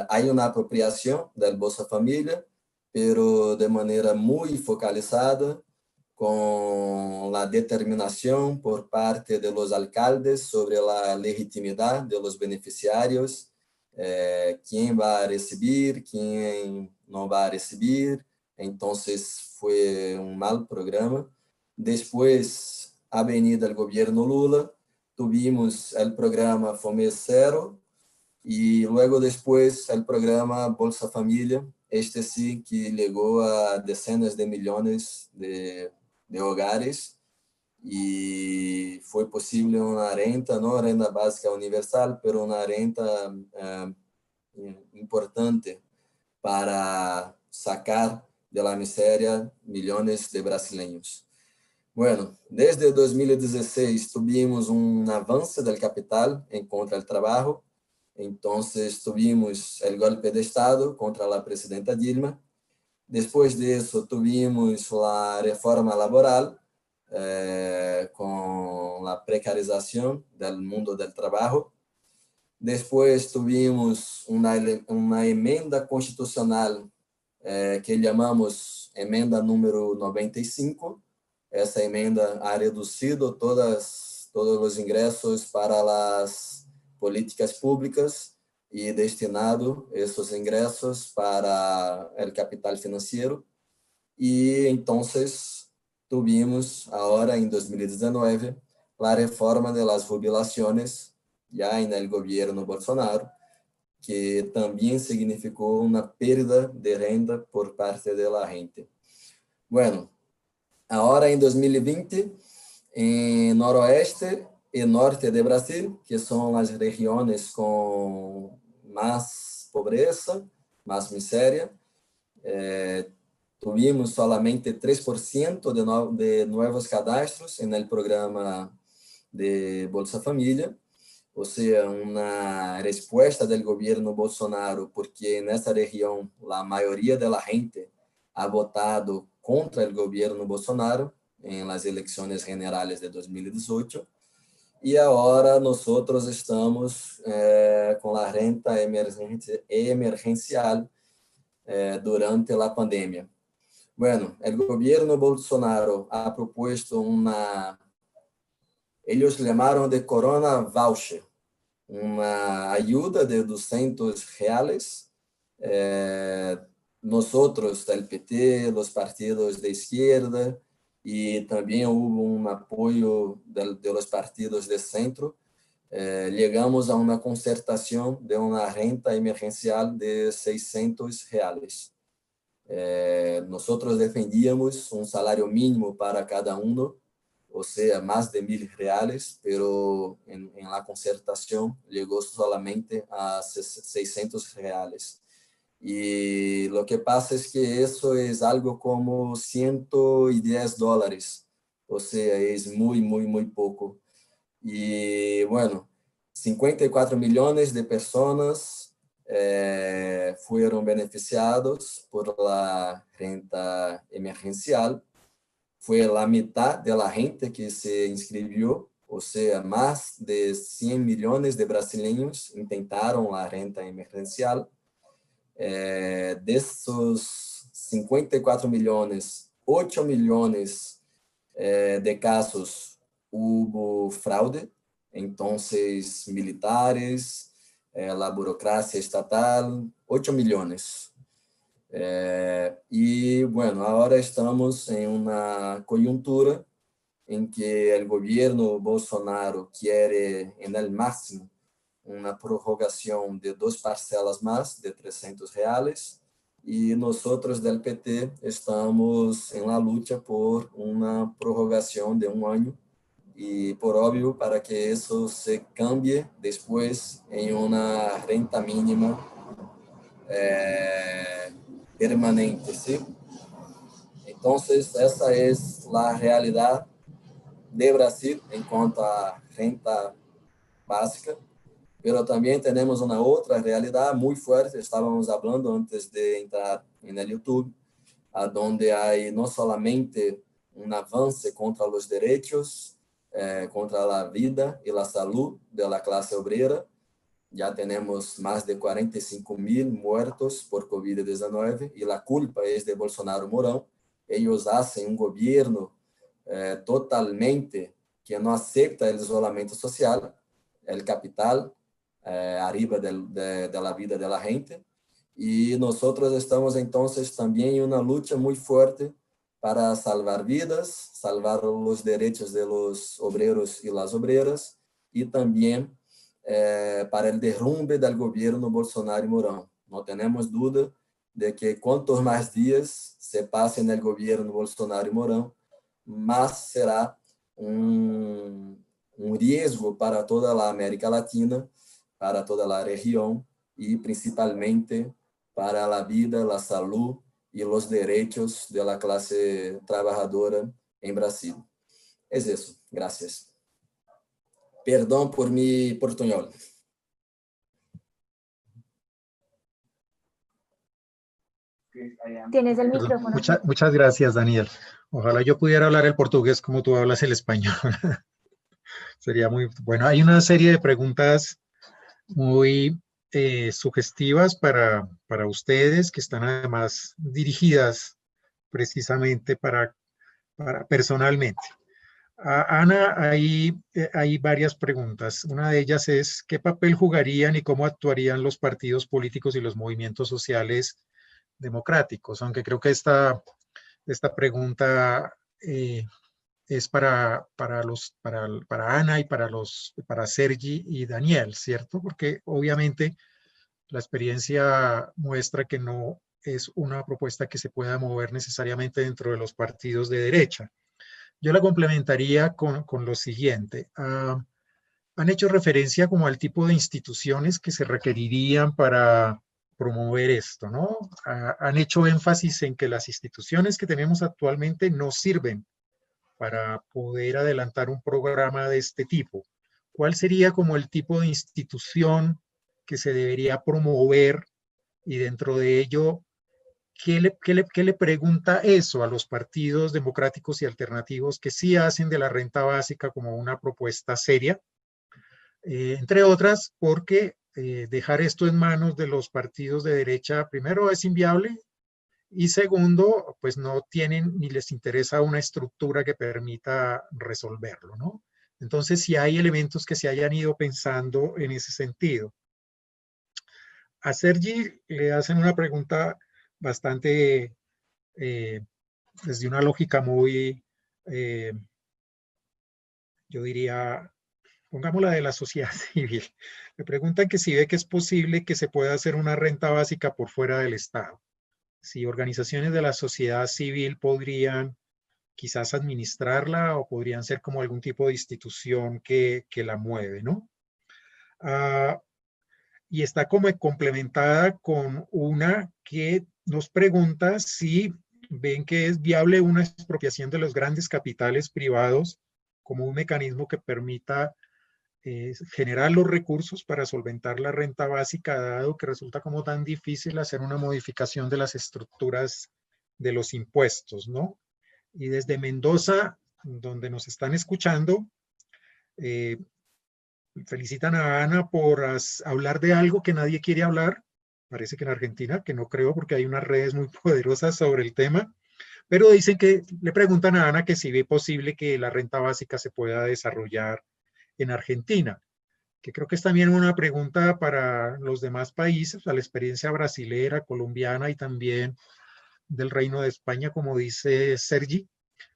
S4: hay una apropiación del Bolsa Familia, pero de manera muy focalizada, con la determinación por parte de los alcaldes sobre la legitimidad de los beneficiarios, quién va a recibir, quién no va a recibir. Entonces fue un mal programa. Después, a venida el gobierno Lula, tuvimos el programa Fome Cero y luego después el programa Bolsa Familia, este sí que llegó a decenas de millones de hogares y fue posible una renta, no renta básica universal, pero una renta importante para sacar de la miseria millones de brasileños. Bueno, desde 2016 tuvimos un avance del capital en contra del trabajo. Entonces tuvimos el golpe de Estado contra la presidenta Dilma. Después de eso tuvimos la reforma laboral con la precarización del mundo del trabajo. Después tuvimos una enmienda constitucional que llamamos emenda número 95. Essa emenda ha reducido todos los ingresos para las políticas públicas y destinado esos ingresos para el capital financiero. Y entonces tuvimos ahora en 2019 la reforma de las jubilaciones ya en el gobierno Bolsonaro, que también significó una pérdida de renta por parte de la gente. Bueno, ahora en 2020, en noroeste y norte de Brasil, que son las regiones con más pobreza, más miseria, tuvimos solamente 3% de nuevos cadastros en el programa de Bolsa Familia, o sea, una respuesta del gobierno Bolsonaro, porque en esa región la mayoría de la gente ha votado contra el gobierno Bolsonaro en las elecciones generales de 2018. Y ahora nosotros estamos con la renta emergencial durante la pandemia. Bueno, el gobierno Bolsonaro ha propuesto ellos llamaron de Corona Voucher, una ayuda de $200. Nosotros, el PT, los partidos de izquierda, y también hubo un apoyo de los partidos de centro, llegamos a una concertación de una renta emergencial de $600. Nosotros defendíamos un salario mínimo para cada uno, o sea, más de $1,000, pero en la concertación llegó solamente a $600. Y lo que pasa es que eso es algo como $110, o sea, es muy, muy, muy poco. Y bueno, 54 millones de personas fueron beneficiados por la renta emergencial. fue la mitad de la gente que se inscribió, o sea, más de 100 millones de brasileños intentaron la renta emergencial. De esos 54 millones, 8 millones de casos hubo fraude, entonces militares, la burocracia estatal, 8 millones. Y bueno, ahora estamos en una coyuntura en que el gobierno Bolsonaro quiere en el máximo una prorrogación de 2 parcelas más de R$300 y nosotros del PT estamos en la lucha por una prorrogación de 1 año y por obvio para que eso se cambie después en una renta mínima permanente, ¿sí? Entonces, esa es la realidad de Brasil en cuanto a renta básica, pero también tenemos una otra realidad muy fuerte, estábamos hablando antes de entrar en el YouTube, a donde hay no solamente un avance contra los derechos, contra la vida y la salud de la clase obrera. Ya tenemos más de 45,000 muertos por COVID-19 y la culpa es de Bolsonaro Mourão. Ellos hacen un gobierno totalmente que no acepta el isolamiento social, el capital arriba de la vida de la gente. Y nosotros estamos entonces también en una lucha muy fuerte para salvar vidas, salvar los derechos de los obreros y las obreras y también para el derrumbe del gobierno Bolsonaro y Mourão. No tenemos duda de que cuantos más días se pasen en el gobierno Bolsonaro y Mourão, más será un riesgo para toda la América Latina, para toda la región y principalmente para la vida, la salud y los derechos de la clase trabajadora en Brasil. Es eso. Gracias. Perdón por mi portuñol.
S3: Tienes el micrófono.
S1: Muchas gracias, Daniel. Ojalá yo pudiera hablar el portugués como tú hablas el español. Sería muy bueno. Hay una serie de preguntas muy sugestivas para ustedes, que están además dirigidas precisamente para personalmente. Ana, hay varias preguntas. Una de ellas es, ¿qué papel jugarían y cómo actuarían los partidos políticos y los movimientos sociales democráticos? Aunque creo que esta pregunta es para Ana y para Sergi y Daniel, ¿cierto? Porque obviamente la experiencia muestra que no es una propuesta que se pueda mover necesariamente dentro de los partidos de derecha. Yo la complementaría con lo siguiente. Han hecho referencia como al tipo de instituciones que se requerirían para promover esto, ¿no? Han hecho énfasis en que las instituciones que tenemos actualmente no sirven para poder adelantar un programa de este tipo. ¿Cuál sería como el tipo de institución que se debería promover y dentro de ello, ¿qué le pregunta eso a los partidos democráticos y alternativos que sí hacen de la renta básica como una propuesta seria? Entre otras, porque dejar esto en manos de los partidos de derecha, primero, es inviable y segundo, pues no tienen ni les interesa una estructura que permita resolverlo, ¿no? Entonces, sí hay elementos que se hayan ido pensando en ese sentido. A Sergi le hacen una pregunta bastante, desde una lógica muy, yo diría, pongámosla de la sociedad civil. Le preguntan que si ve que es posible que se pueda hacer una renta básica por fuera del Estado. Si organizaciones de la sociedad civil podrían quizás administrarla o podrían ser como algún tipo de institución que la mueve, ¿no? Y está como complementada con una que nos pregunta si ven que es viable una expropiación de los grandes capitales privados como un mecanismo que permita generar los recursos para solventar la renta básica, dado que resulta como tan difícil hacer una modificación de las estructuras de los impuestos, ¿no? Y desde Mendoza, donde nos están escuchando, felicitan a Ana por hablar de algo que nadie quiere hablar. Parece que en Argentina, que no creo porque hay unas redes muy poderosas sobre el tema, pero dicen que le preguntan a Ana que si ve posible que la renta básica se pueda desarrollar en Argentina, que creo que es también una pregunta para los demás países, a la experiencia brasilera, colombiana y también del Reino de España, como dice Sergi,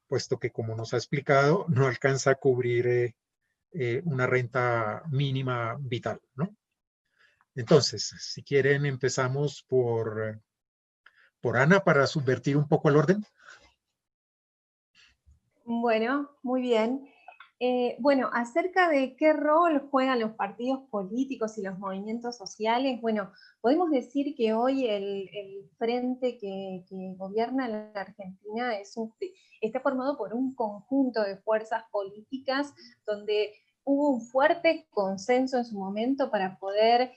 S1: puesto que como nos ha explicado, no alcanza a cubrir una renta mínima vital, ¿no? Entonces, si quieren, empezamos por Ana para subvertir un poco el orden.
S3: Bueno, muy bien. Bueno, acerca de qué rol juegan los partidos políticos y los movimientos sociales, bueno, podemos decir que hoy el frente que gobierna la Argentina está formado por un conjunto de fuerzas políticas donde hubo un fuerte consenso en su momento para poder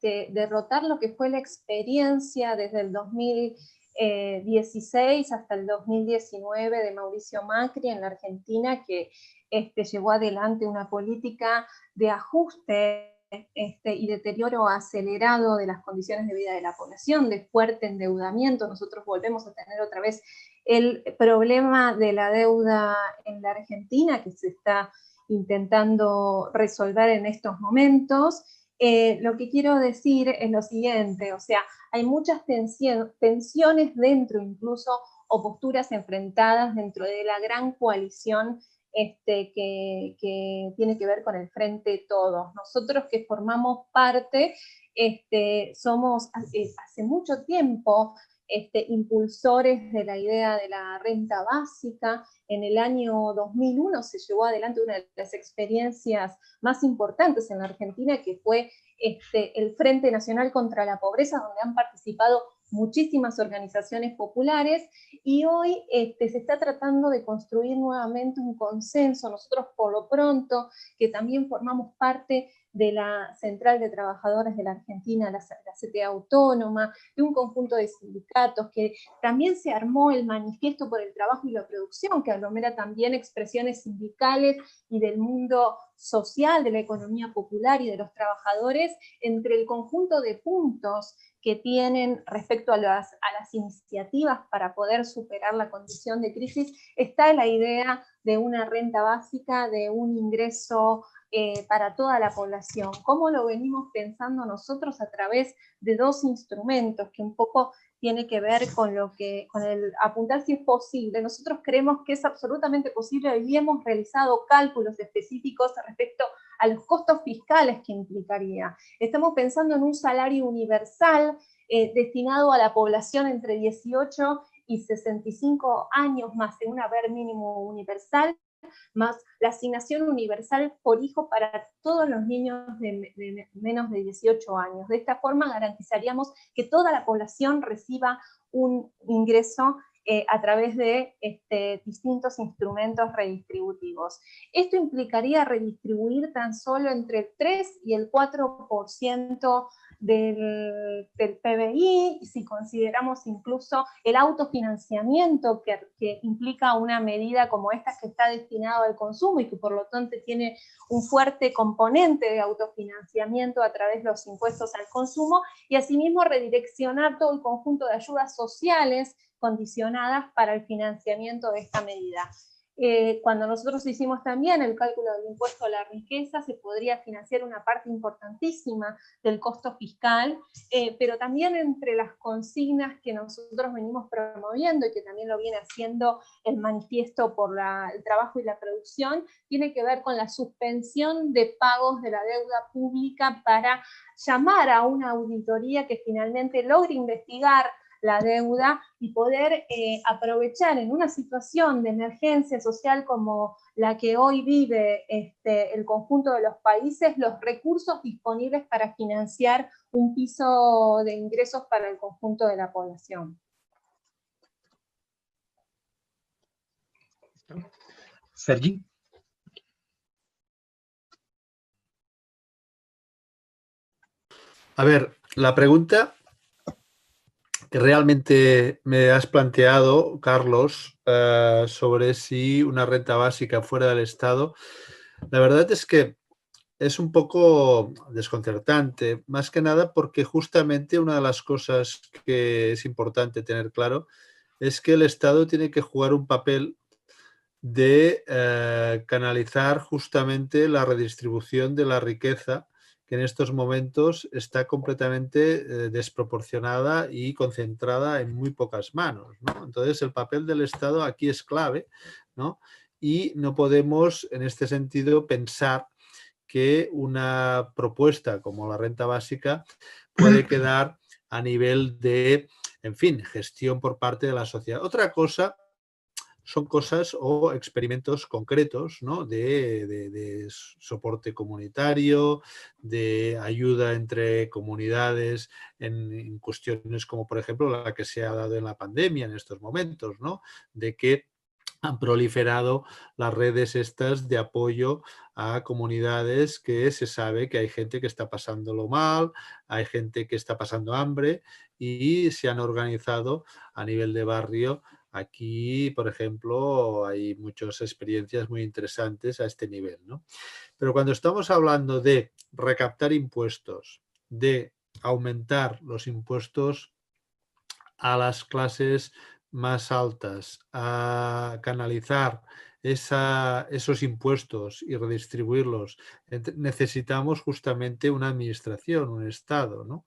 S3: derrotar lo que fue la experiencia desde el 2016 hasta el 2019 de Mauricio Macri en la Argentina, que llevó adelante una política de ajuste y deterioro acelerado de las condiciones de vida de la población, de fuerte endeudamiento. Nosotros volvemos a tener otra vez el problema de la deuda en la Argentina, que se está intentando resolver en estos momentos. Lo que quiero decir es lo siguiente, o sea, hay muchas tensiones dentro incluso, o posturas enfrentadas dentro de la gran coalición que tiene que ver con el Frente Todos. Nosotros que formamos parte, somos hace mucho tiempo impulsores de la idea de la renta básica. En el año 2001 se llevó adelante una de las experiencias más importantes en la Argentina, que fue el Frente Nacional contra la Pobreza, donde han participado muchísimas organizaciones populares, y hoy se está tratando de construir nuevamente un consenso. Nosotros por lo pronto, que también formamos parte de la Central de Trabajadores de la Argentina, la CTA Autónoma, de un conjunto de sindicatos, que también se armó el Manifiesto por el Trabajo y la Producción, que aglomera también expresiones sindicales y del mundo social, de la economía popular y de los trabajadores. Entre el conjunto de puntos que tienen respecto a las iniciativas para poder superar la condición de crisis, está la idea de una renta básica, de un ingreso para toda la población. ¿Cómo lo venimos pensando nosotros? A través de dos instrumentos que un poco tiene que ver con el apuntar si es posible. Nosotros creemos que es absolutamente posible y hemos realizado cálculos específicos respecto a los costos fiscales que implicaría. Estamos pensando en un salario universal destinado a la población entre 18 y 65 años, más de un haber mínimo universal, más la asignación universal por hijo para todos los niños de menos de 18 años. De esta forma garantizaríamos que toda la población reciba un ingreso a través de distintos instrumentos redistributivos. Esto implicaría redistribuir tan solo entre el 3 y el 4% del PBI, si consideramos incluso el autofinanciamiento que implica una medida como esta, que está destinado al consumo y que por lo tanto tiene un fuerte componente de autofinanciamiento a través de los impuestos al consumo, y asimismo redireccionar todo el conjunto de ayudas sociales condicionadas para el financiamiento de esta medida. Cuando nosotros hicimos también el cálculo del impuesto a la riqueza, se podría financiar una parte importantísima del costo fiscal, pero también entre las consignas que nosotros venimos promoviendo y que también lo viene haciendo el Manifiesto por el Trabajo y la Producción, tiene que ver con la suspensión de pagos de la deuda pública para llamar a una auditoría que finalmente logre investigar la deuda y poder aprovechar en una situación de emergencia social como la que hoy vive el conjunto de los países, los recursos disponibles para financiar un piso de ingresos para el conjunto de la población.
S1: Sergi.
S2: A ver, la pregunta que realmente me has planteado, Carlos, sobre si una renta básica fuera del Estado, la verdad es que es un poco desconcertante, más que nada porque justamente una de las cosas que es importante tener claro es que el Estado tiene que jugar un papel de canalizar justamente la redistribución de la riqueza que en estos momentos está completamente desproporcionada y concentrada en muy pocas manos, ¿no? Entonces el papel del Estado aquí es clave, ¿no? Y no podemos en este sentido pensar que una propuesta como la renta básica puede quedar a nivel de, en fin, gestión por parte de la sociedad. Otra cosa son cosas o experimentos concretos, ¿no? de soporte comunitario, de ayuda entre comunidades en cuestiones como, por ejemplo, la que se ha dado en la pandemia en estos momentos, ¿no? De que han proliferado las redes estas de apoyo a comunidades que se sabe que hay gente que está pasándolo mal, hay gente que está pasando hambre y se han organizado a nivel de barrio. Aquí, por ejemplo, hay muchas experiencias muy interesantes a este nivel, ¿no? Pero cuando estamos hablando de recaptar impuestos, de aumentar los impuestos a las clases más altas, a canalizar esos impuestos y redistribuirlos, necesitamos justamente una administración, un Estado, ¿no?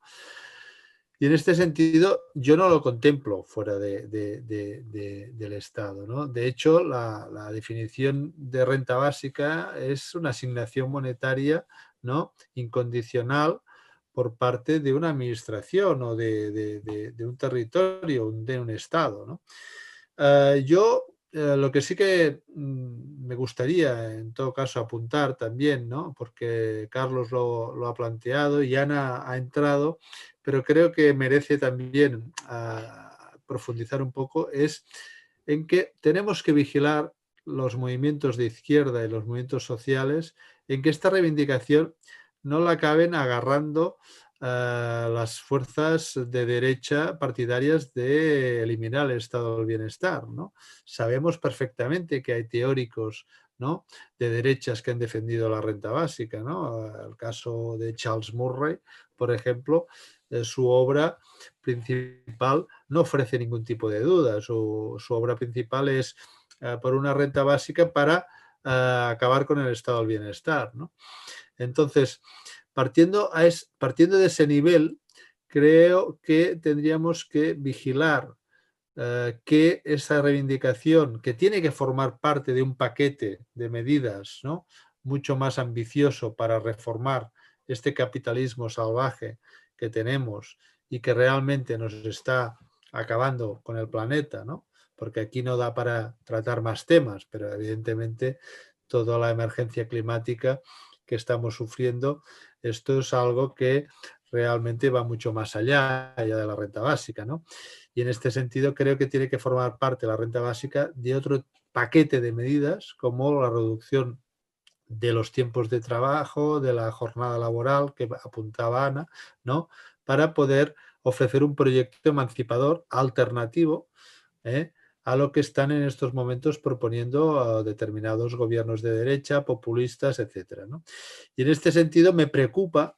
S2: Y en este sentido, yo no lo contemplo fuera del Estado, ¿no? De hecho, la definición de renta básica es una asignación monetaria, ¿no? Incondicional por parte de una administración o de un territorio, de un Estado, ¿no? Yo lo que sí que me gustaría, en todo caso, apuntar también, ¿no? Porque Carlos lo ha planteado y Ana ha entrado, pero creo que merece también profundizar un poco, es en que tenemos que vigilar los movimientos de izquierda y los movimientos sociales, en que esta reivindicación no la acaben agarrando las fuerzas de derecha partidarias de eliminar el estado del bienestar, ¿no? Sabemos perfectamente que hay teóricos, ¿no?, de derechas que han defendido la renta básica, ¿no? El caso de Charles Murray, por ejemplo, su obra principal no ofrece ningún tipo de duda. Su obra principal es por una renta básica para acabar con el estado del bienestar, ¿no? Entonces, partiendo de ese nivel, creo que tendríamos que vigilar que esa reivindicación, que tiene que formar parte de un paquete de medidas, ¿no?, mucho más ambicioso para reformar este capitalismo salvaje que tenemos y que realmente nos está acabando con el planeta, ¿no? Porque aquí no da para tratar más temas, pero evidentemente toda la emergencia climática que estamos sufriendo, esto es algo que realmente va mucho más allá de la renta básica, ¿no? Y en este sentido creo que tiene que formar parte la renta básica de otro paquete de medidas como la reducción de los tiempos de trabajo, de la jornada laboral que apuntaba Ana, ¿no?, para poder ofrecer un proyecto emancipador alternativo, a lo que están en estos momentos proponiendo determinados gobiernos de derecha, populistas, etcétera, ¿no? Y en este sentido me preocupa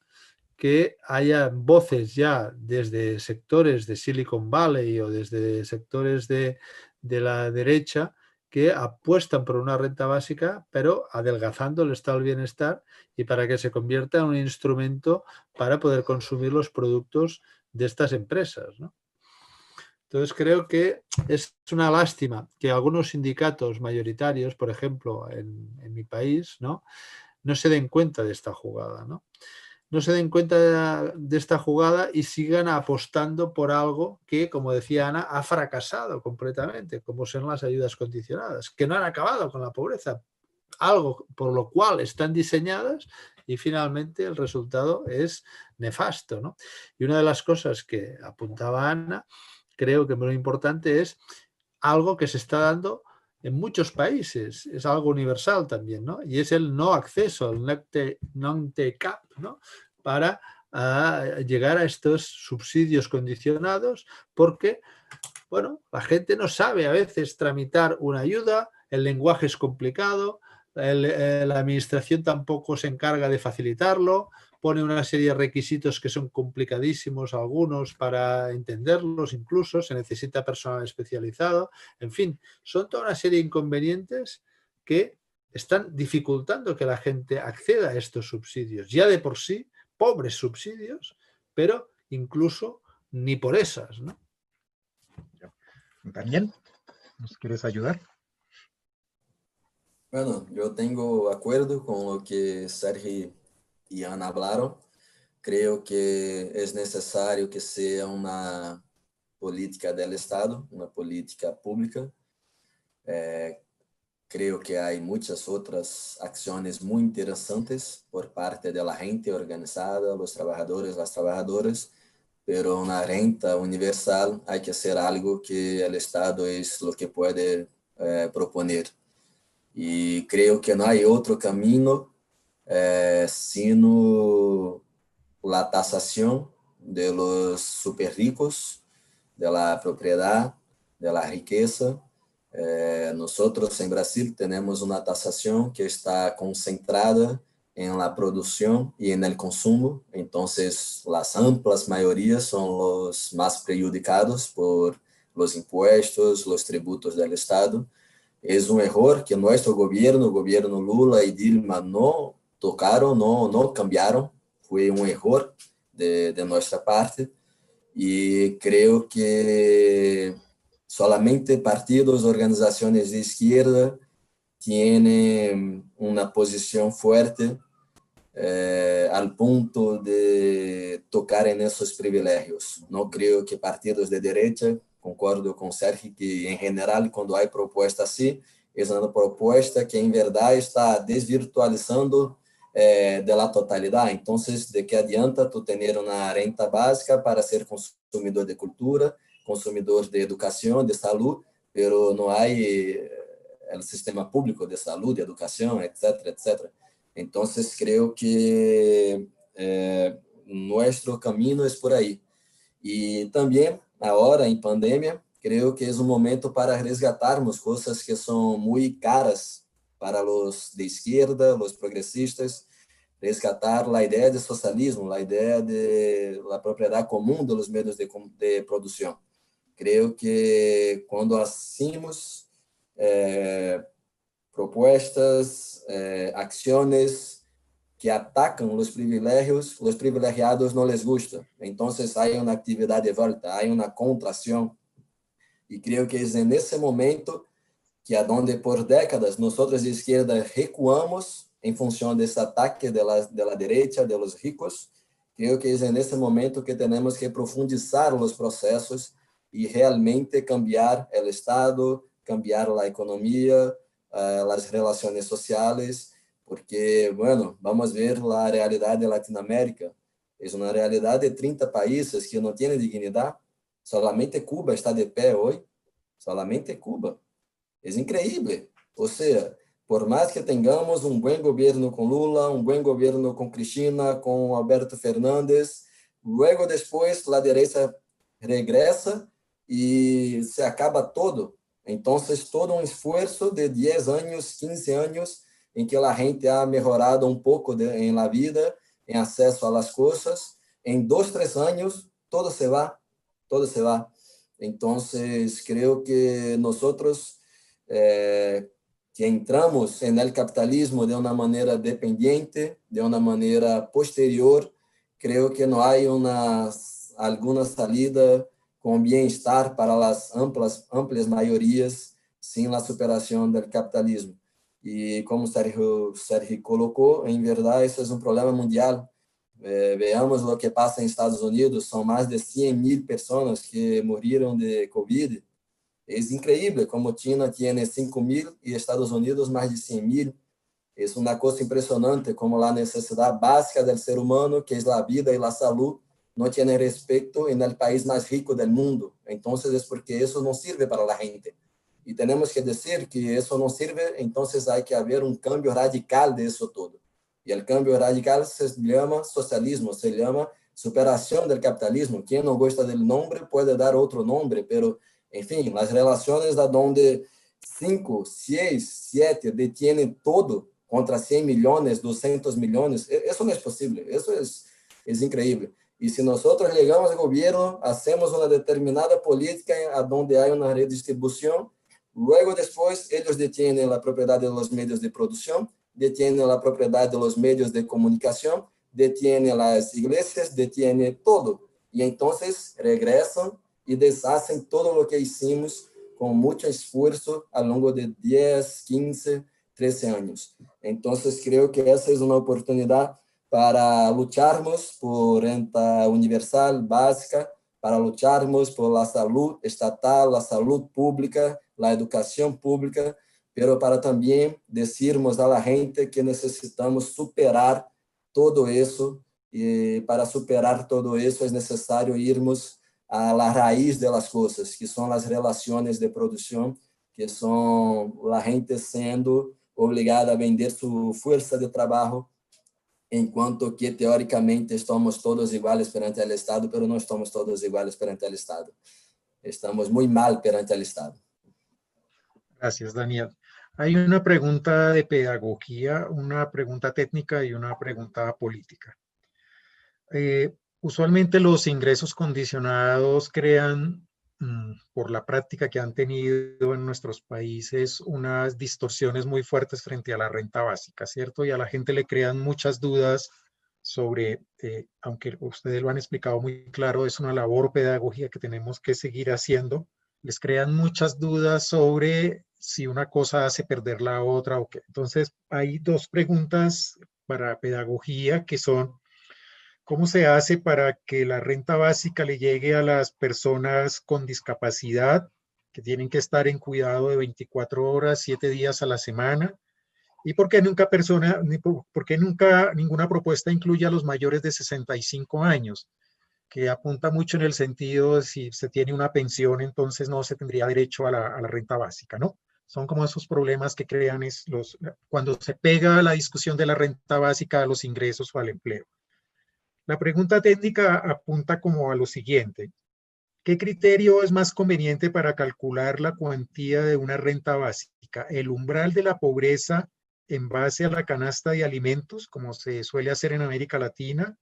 S2: que haya voces ya desde sectores de Silicon Valley o desde sectores de la derecha que apuestan por una renta básica, pero adelgazando el estado del bienestar y para que se convierta en un instrumento para poder consumir los productos de estas empresas, ¿no? Entonces creo que es una lástima que algunos sindicatos mayoritarios, por ejemplo, en mi país, ¿no?, no se den cuenta de esta jugada, ¿no? No se den cuenta de esta jugada y sigan apostando por algo que, como decía Ana, ha fracasado completamente, como son las ayudas condicionadas, que no han acabado con la pobreza, algo por lo cual están diseñadas y finalmente el resultado es nefasto, ¿no? Y una de las cosas que apuntaba Ana, creo que muy importante, es algo que se está dando en muchos países, es algo universal también, ¿no? Y es el no acceso, el non-take-up, ¿no?, para a llegar a estos subsidios condicionados porque, bueno, la gente no sabe a veces tramitar una ayuda, el lenguaje es complicado, la administración tampoco se encarga de facilitarlo, pone una serie de requisitos que son complicadísimos algunos para entenderlos, incluso se necesita personal especializado, en fin, son toda una serie de inconvenientes que están dificultando que la gente acceda a estos subsidios, ya de por sí, pobres subsidios, pero incluso ni por esas, ¿no?
S1: Daniel, ¿nos quieres ayudar?
S4: Bueno, yo tengo acuerdo con lo que Sergio y Ana hablaron. Creo que es necesario que sea una política del Estado, una política pública. Creo que hay muchas otras acciones muy interesantes por parte de la gente organizada, los trabajadores, las trabajadoras, pero una renta universal hay que hacer algo que el Estado es lo que puede proponer. Y creo que no hay otro camino sino la tasación de los super ricos, de la propiedad, de la riqueza. Nosotros en Brasil tenemos una tasación que está concentrada en la producción y en el consumo. Entonces, las amplias mayorías son los más perjudicados por los impuestos, los tributos del Estado. Es un error que nuestro gobierno, el gobierno Lula y Dilma, no tocaron, no cambiaron. Fue un error de nuestra parte. Y creo que solamente partidos, organizaciones de izquierda tienen una posición fuerte al punto de tocar en esos privilegios. No creo que partidos de derecha, concordo con Sergio, que en general cuando hay propuesta así, es una propuesta que en verdad está desvirtualizando de la totalidad. Entonces, ¿de qué adianta tú tener una renta básica para ser consumidor de cultura, consumidor de educación, de salud, pero no hay el sistema público de salud, de educación, etcétera, etcétera? Entonces, creo que nuestro camino es por ahí. Y también, ahora en pandemia, creo que es un momento para resgatarmos cosas que son muy caras para los de izquierda, los progresistas, rescatar la idea de socialismo, la idea de la propiedad común de los medios de producción. Creo que cuando hacemos propuestas, acciones que atacan los privilegiados no les gusta. Entonces hay una actividad de vuelta, hay una contracción. Y creo que es en ese momento que a donde por décadas nosotros de izquierda recuamos en función de ese ataque de la derecha, de los ricos, creo que es en ese momento que tenemos que profundizar los procesos y realmente cambiar el Estado, cambiar la economía, las relaciones sociales, porque, bueno, vamos a ver la realidad de Latinoamérica. Es una realidad de 30 países que no tienen dignidad. Solamente Cuba está de pé hoy. Solamente Cuba. Es increíble. O sea, por más que tengamos un buen gobierno con Lula, un buen gobierno con Cristina, con Alberto Fernández, luego después la derecha regresa y se acaba todo. Entonces, todo un esfuerzo de 10 años, 15 años, en que la gente ha mejorado un poco en la vida, en acceso a las cosas, en 2, 3 años, todo se va, todo se va. Entonces, creo que nosotros que entramos en el capitalismo de una manera dependiente, de una manera posterior, creo que no hay alguna salida con bienestar para las amplias mayorías sin la superación del capitalismo. Y como Sergio colocó, en verdad eso es un problema mundial. Veamos lo que pasa en Estados Unidos, son más de 100,000 personas que murieron de COVID. Es increíble como China tiene 5,000 y Estados Unidos más de 100,000. Es una cosa impresionante como la necesidad básica del ser humano, que es la vida y la salud, no tiene respeto en el país más rico del mundo. Entonces es porque eso no sirve para la gente. Y tenemos que decir que eso no sirve, entonces hay que haber un cambio radical de eso todo. Y el cambio radical se llama socialismo, se llama superación del capitalismo. Quien no gusta del nombre puede dar otro nombre, pero en fin, las relaciones a donde 5, 6, 7 detienen todo contra 100 millones, 200 millones, eso no es posible, eso es increíble. Y si nosotros llegamos al gobierno, hacemos una determinada política a donde hay una redistribución, luego después ellos detienen la propiedad de los medios de producción, detienen la propiedad de los medios de comunicación, detienen las iglesias, detienen todo. Y entonces regresan y deshacen todo lo que hicimos con mucho esfuerzo a lo largo de 10, 15, 13 años. Entonces creo que esa es una oportunidad para lucharmos por renta universal básica, para lucharmos por la salud estatal, la salud pública, la educación pública, pero para también decirnos a la gente que necesitamos superar todo eso, y para superar todo eso es necesario irnos a la raíz de las cosas, que son las relaciones de producción, que son la gente siendo obligada a vender su fuerza de trabajo, enquanto que teóricamente estamos todos iguales perante el Estado, pero no estamos todos iguales perante el Estado. Estamos muy mal perante el Estado.
S1: Gracias, Daniel. Hay una pregunta de pedagogía, una pregunta técnica y una pregunta política. Usualmente los ingresos condicionados crean, por la práctica que han tenido en nuestros países, unas distorsiones muy fuertes frente a la renta básica, ¿cierto? Y a la gente le crean muchas dudas sobre, aunque ustedes lo han explicado muy claro, es una labor pedagógica que tenemos que seguir haciendo. Les crean muchas dudas sobre si una cosa hace perder la otra o qué. Entonces, hay dos preguntas para pedagogía que son: ¿cómo se hace para que la renta básica le llegue a las personas con discapacidad que tienen que estar en cuidado de 24 horas, 7 días a la semana? ¿Y por qué por qué nunca ninguna propuesta incluye a los mayores de 65 años? Que apunta mucho en el sentido de si se tiene una pensión, entonces no se tendría derecho a la renta básica, ¿no? Son como esos problemas que crean cuando se pega la discusión de la renta básica a los ingresos o al empleo. La pregunta técnica apunta como a lo siguiente: ¿qué criterio es más conveniente para calcular la cuantía de una renta básica? ¿El umbral de la pobreza en base a la canasta de alimentos, como se suele hacer en América Latina,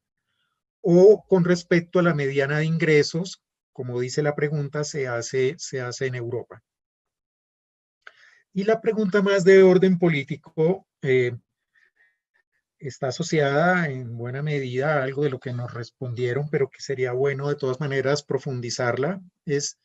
S1: o con respecto a la mediana de ingresos, como dice la pregunta, se hace en Europa? Y la pregunta más de orden político está asociada en buena medida a algo de lo que nos respondieron, pero que sería bueno de todas maneras profundizarla, es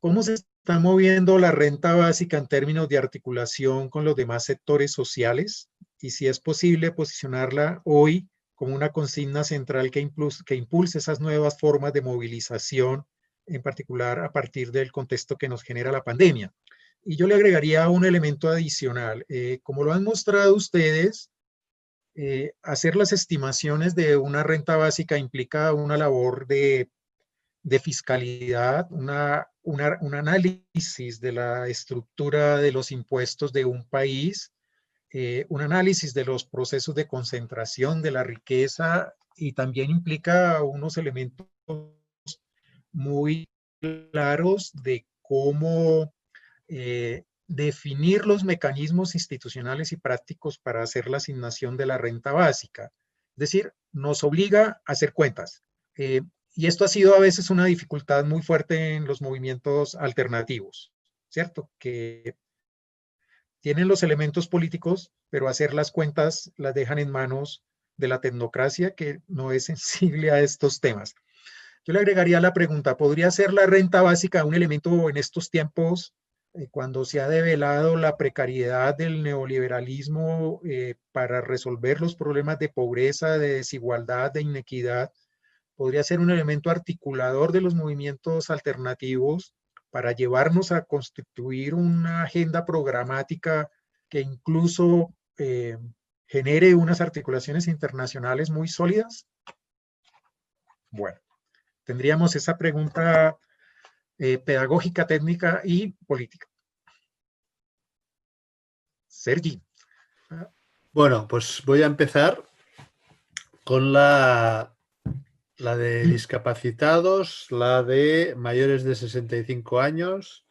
S1: cómo se está moviendo la renta básica en términos de articulación con los demás sectores sociales, y si es posible posicionarla hoy como una consigna central que impulse esas nuevas formas de movilización, en particular a partir del contexto que nos genera la pandemia. Y yo le agregaría un elemento adicional. Como lo han mostrado ustedes, hacer las estimaciones de una renta básica implica una labor de fiscalidad, un análisis de la estructura de los impuestos de un país, un análisis de los procesos de concentración de la riqueza, y también implica unos elementos muy claros de cómo definir los mecanismos institucionales y prácticos para hacer la asignación de la renta básica. Es decir, nos obliga a hacer cuentas. Y esto ha sido a veces una dificultad muy fuerte en los movimientos alternativos, ¿cierto? Que tienen los elementos políticos, pero hacer las cuentas las dejan en manos de la tecnocracia, que no es sensible a estos temas. Yo le agregaría la pregunta: ¿podría ser la renta básica un elemento en estos tiempos, cuando se ha develado la precariedad del neoliberalismo, para resolver los problemas de pobreza, de desigualdad, de inequidad? ¿Podría ser un elemento articulador de los movimientos alternativos para llevarnos a constituir una agenda programática que incluso genere unas articulaciones internacionales muy sólidas? Bueno, tendríamos esa pregunta pedagógica, técnica y política. Sergi.
S2: Bueno, pues voy a empezar con la La de discapacitados, la de mayores de 65 años.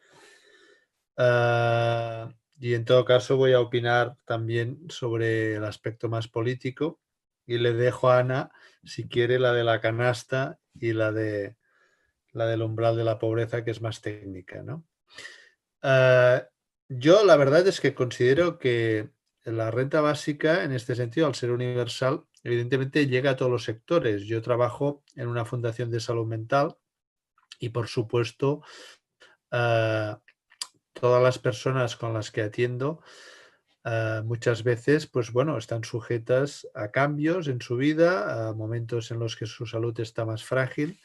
S2: Y en todo caso voy a opinar también sobre el aspecto más político y le dejo a Ana, si quiere, la de la canasta y la del umbral de la pobreza, que es más técnica, ¿no? Yo la verdad es que considero que la renta básica, en este sentido, al ser universal, evidentemente llega a todos los sectores. Yo trabajo en una fundación de salud mental y, por supuesto, todas las personas con las que atiendo muchas veces, pues bueno, están sujetas a cambios en su vida, a momentos en los que su salud está más frágil,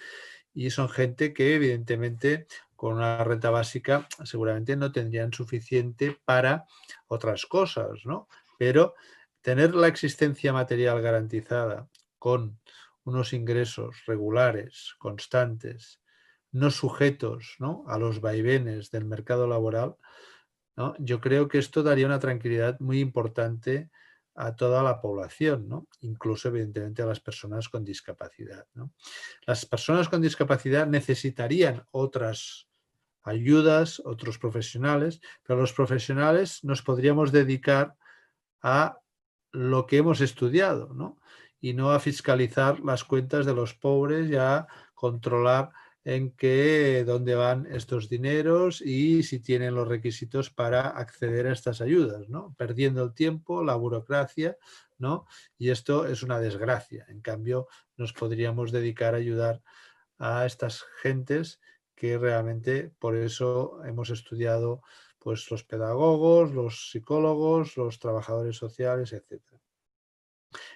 S2: y son gente que evidentemente con una renta básica seguramente no tendrían suficiente para otras cosas, ¿no? Pero tener la existencia material garantizada con unos ingresos regulares, constantes, no sujetos, ¿no?, a los vaivenes del mercado laboral, ¿no? Yo creo que esto daría una tranquilidad muy importante a toda la población, ¿no? Incluso evidentemente a las personas con discapacidad, ¿no? Las personas con discapacidad necesitarían otras ayudas, otros profesionales, pero los profesionales nos podríamos dedicar a lo que hemos estudiado, ¿no? Y no a fiscalizar las cuentas de los pobres y a controlar en dónde van estos dineros y si tienen los requisitos para acceder a estas ayudas, ¿no? Perdiendo el tiempo, la burocracia, ¿no? Y esto es una desgracia. En cambio, nos podríamos dedicar a ayudar a estas gentes que realmente, por eso hemos estudiado pues los pedagogos, los psicólogos, los trabajadores sociales, etc.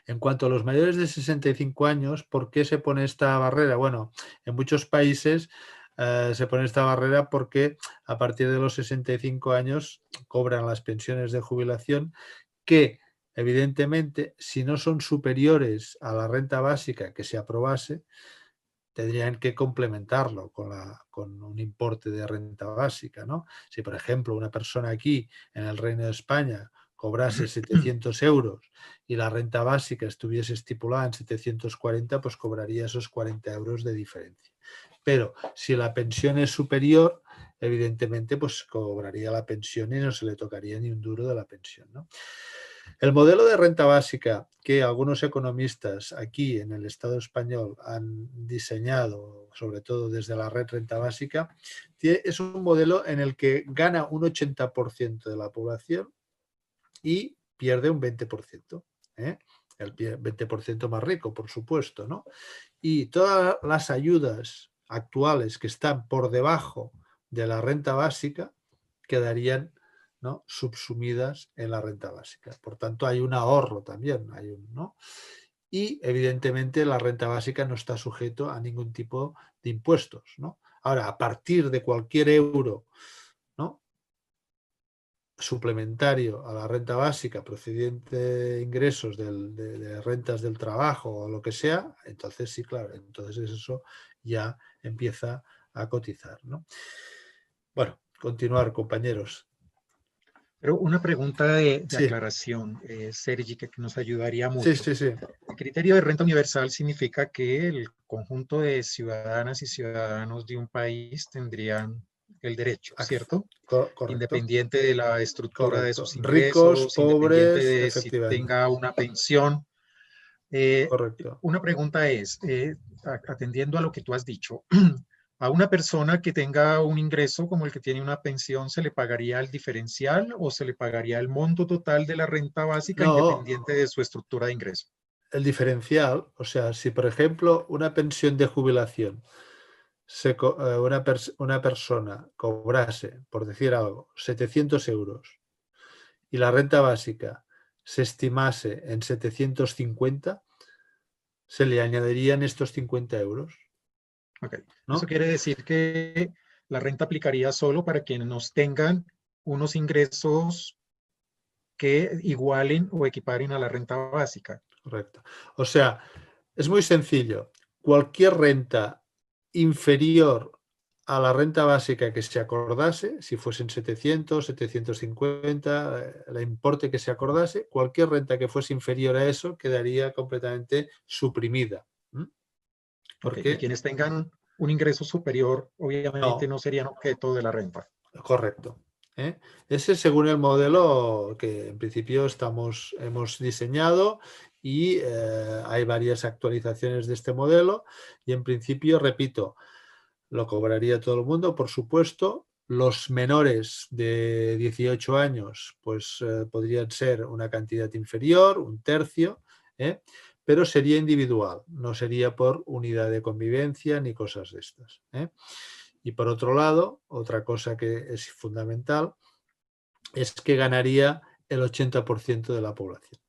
S2: En cuanto a los mayores de 65 años, ¿por qué se pone esta barrera? Bueno, en muchos países se pone esta barrera porque a partir de los 65 años cobran las pensiones de jubilación que, evidentemente, si no son superiores a la renta básica que se aprobase, tendrían que complementarlo con un importe de renta básica, ¿no? Si, por ejemplo, una persona aquí en el Reino de España cobrase 700 euros y la renta básica estuviese estipulada en 740, pues cobraría esos 40 euros de diferencia. Pero si la pensión es superior, evidentemente, pues cobraría la pensión y no se le tocaría ni un duro de la pensión, ¿no? El modelo de renta básica que algunos economistas aquí en el Estado español han diseñado, sobre todo desde la red Renta Básica, es un modelo en el que gana un 80% de la población y pierde un 20%. El 20% más rico, por supuesto, ¿no? Y todas las ayudas actuales que están por debajo de la renta básica quedarían, ¿no?, subsumidas en la renta básica. Por tanto, hay un ahorro también, ¿no? Y evidentemente la renta básica no está sujeto a ningún tipo de impuestos, ¿no? Ahora, a partir de cualquier euro, ¿no?, suplementario a la renta básica procedente de ingresos de rentas del trabajo o lo que sea, entonces sí, claro, entonces eso ya empieza a cotizar, ¿no? Bueno, continuar, compañeros.
S1: Pero una pregunta de
S2: Sí,
S1: aclaración, Sergi, que nos ayudaría
S2: sí,
S1: mucho.
S2: sí, sí.
S1: El criterio de renta universal significa que el conjunto de ciudadanas y ciudadanos de un país tendrían el derecho, ¿cierto?
S2: Correcto,
S1: Independiente de la estructura de
S2: correcto.
S1: sus
S2: Ricos,
S1: ingresos, independiente
S2: pobres,
S1: de si
S2: efectivamente.
S1: tenga una pensión. Eh,
S2: Correcto.
S1: una pregunta es, atendiendo a lo que tú has dicho, ¿a una persona que tenga un ingreso como el que tiene una pensión se le pagaría el diferencial o se le pagaría el monto total de la renta básica
S2: No,
S1: independiente de su estructura de ingreso?
S2: el diferencial, o sea, si por ejemplo una pensión de jubilación, una persona cobrase, por decir algo, 700 euros y la renta básica se estimase en 750, se le añadirían estos 50 euros,
S1: Ok. Eso
S2: ¿no?
S1: quiere decir que la renta aplicaría solo para quienes nos tengan unos ingresos que igualen o equiparen a la renta básica.
S2: Correcto. O sea, es muy sencillo. Cualquier renta inferior a la renta básica que se acordase, si fuesen 700, 750, el importe que se acordase, cualquier renta que fuese inferior a eso quedaría completamente suprimida. Porque
S1: y quienes tengan un ingreso superior, obviamente no serían objeto de la renta.
S2: Correcto. Ese según el modelo que en principio hemos diseñado y hay varias actualizaciones de este modelo y en principio, repito, lo cobraría todo el mundo, por supuesto. Los menores de 18 años pues podrían ser una cantidad inferior, un tercio, pero sería individual, no sería por unidad de convivencia ni cosas de estas. Y por otro lado, otra cosa que es fundamental es que ganaría el 80% de la población.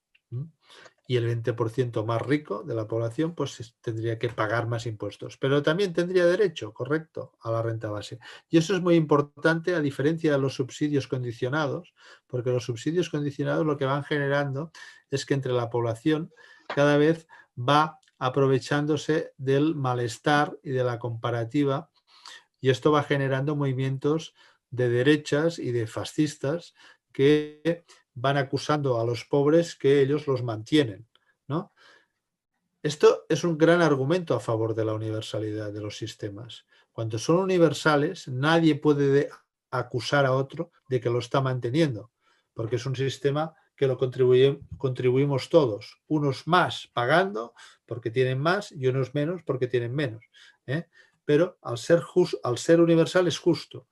S2: Y el 20% más rico de la población pues tendría que pagar más impuestos. Pero también tendría derecho, correcto, a la renta base. Y eso es muy importante a diferencia de los subsidios condicionados, porque los subsidios condicionados lo que van generando es que entre la población cada vez va aprovechándose del malestar y de la comparativa. Y esto va generando movimientos de derechas y de fascistas que van acusando a los pobres que ellos los mantienen, ¿no? Esto es un gran argumento a favor de la universalidad de los sistemas. Cuando son universales, nadie puede acusar a otro de que lo está manteniendo, porque es un sistema que lo contribuimos todos, unos más pagando porque tienen más y unos menos porque tienen menos. Pero al ser universal es justo,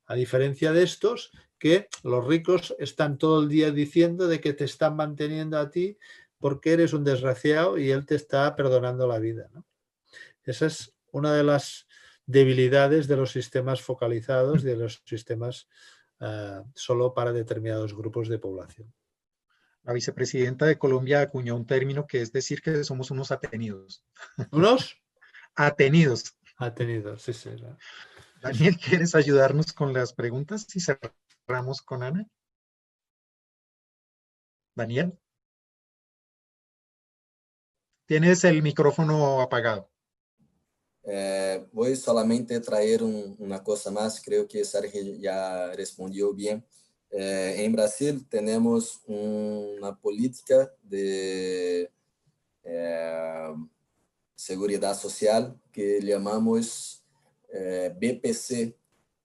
S2: a diferencia de estos que los ricos están todo el día diciendo de que te están manteniendo a ti porque eres un desgraciado y él te está perdonando la vida, ¿no? Esa es una de las debilidades de los sistemas focalizados, de los sistemas solo para determinados grupos de población.
S1: La vicepresidenta de Colombia acuñó un término que es decir que somos unos atenidos.
S2: ¿Unos?
S1: Atenidos.
S2: Atenidos, sí, sí.
S1: Daniel, ¿quieres ayudarnos con las preguntas y cerramos con Ana? Daniel. Tienes el micrófono apagado.
S4: Voy solamente a traer una cosa más, creo que Sergio ya respondió bien. En Brasil tenemos una política de seguridad social que llamamos BPC.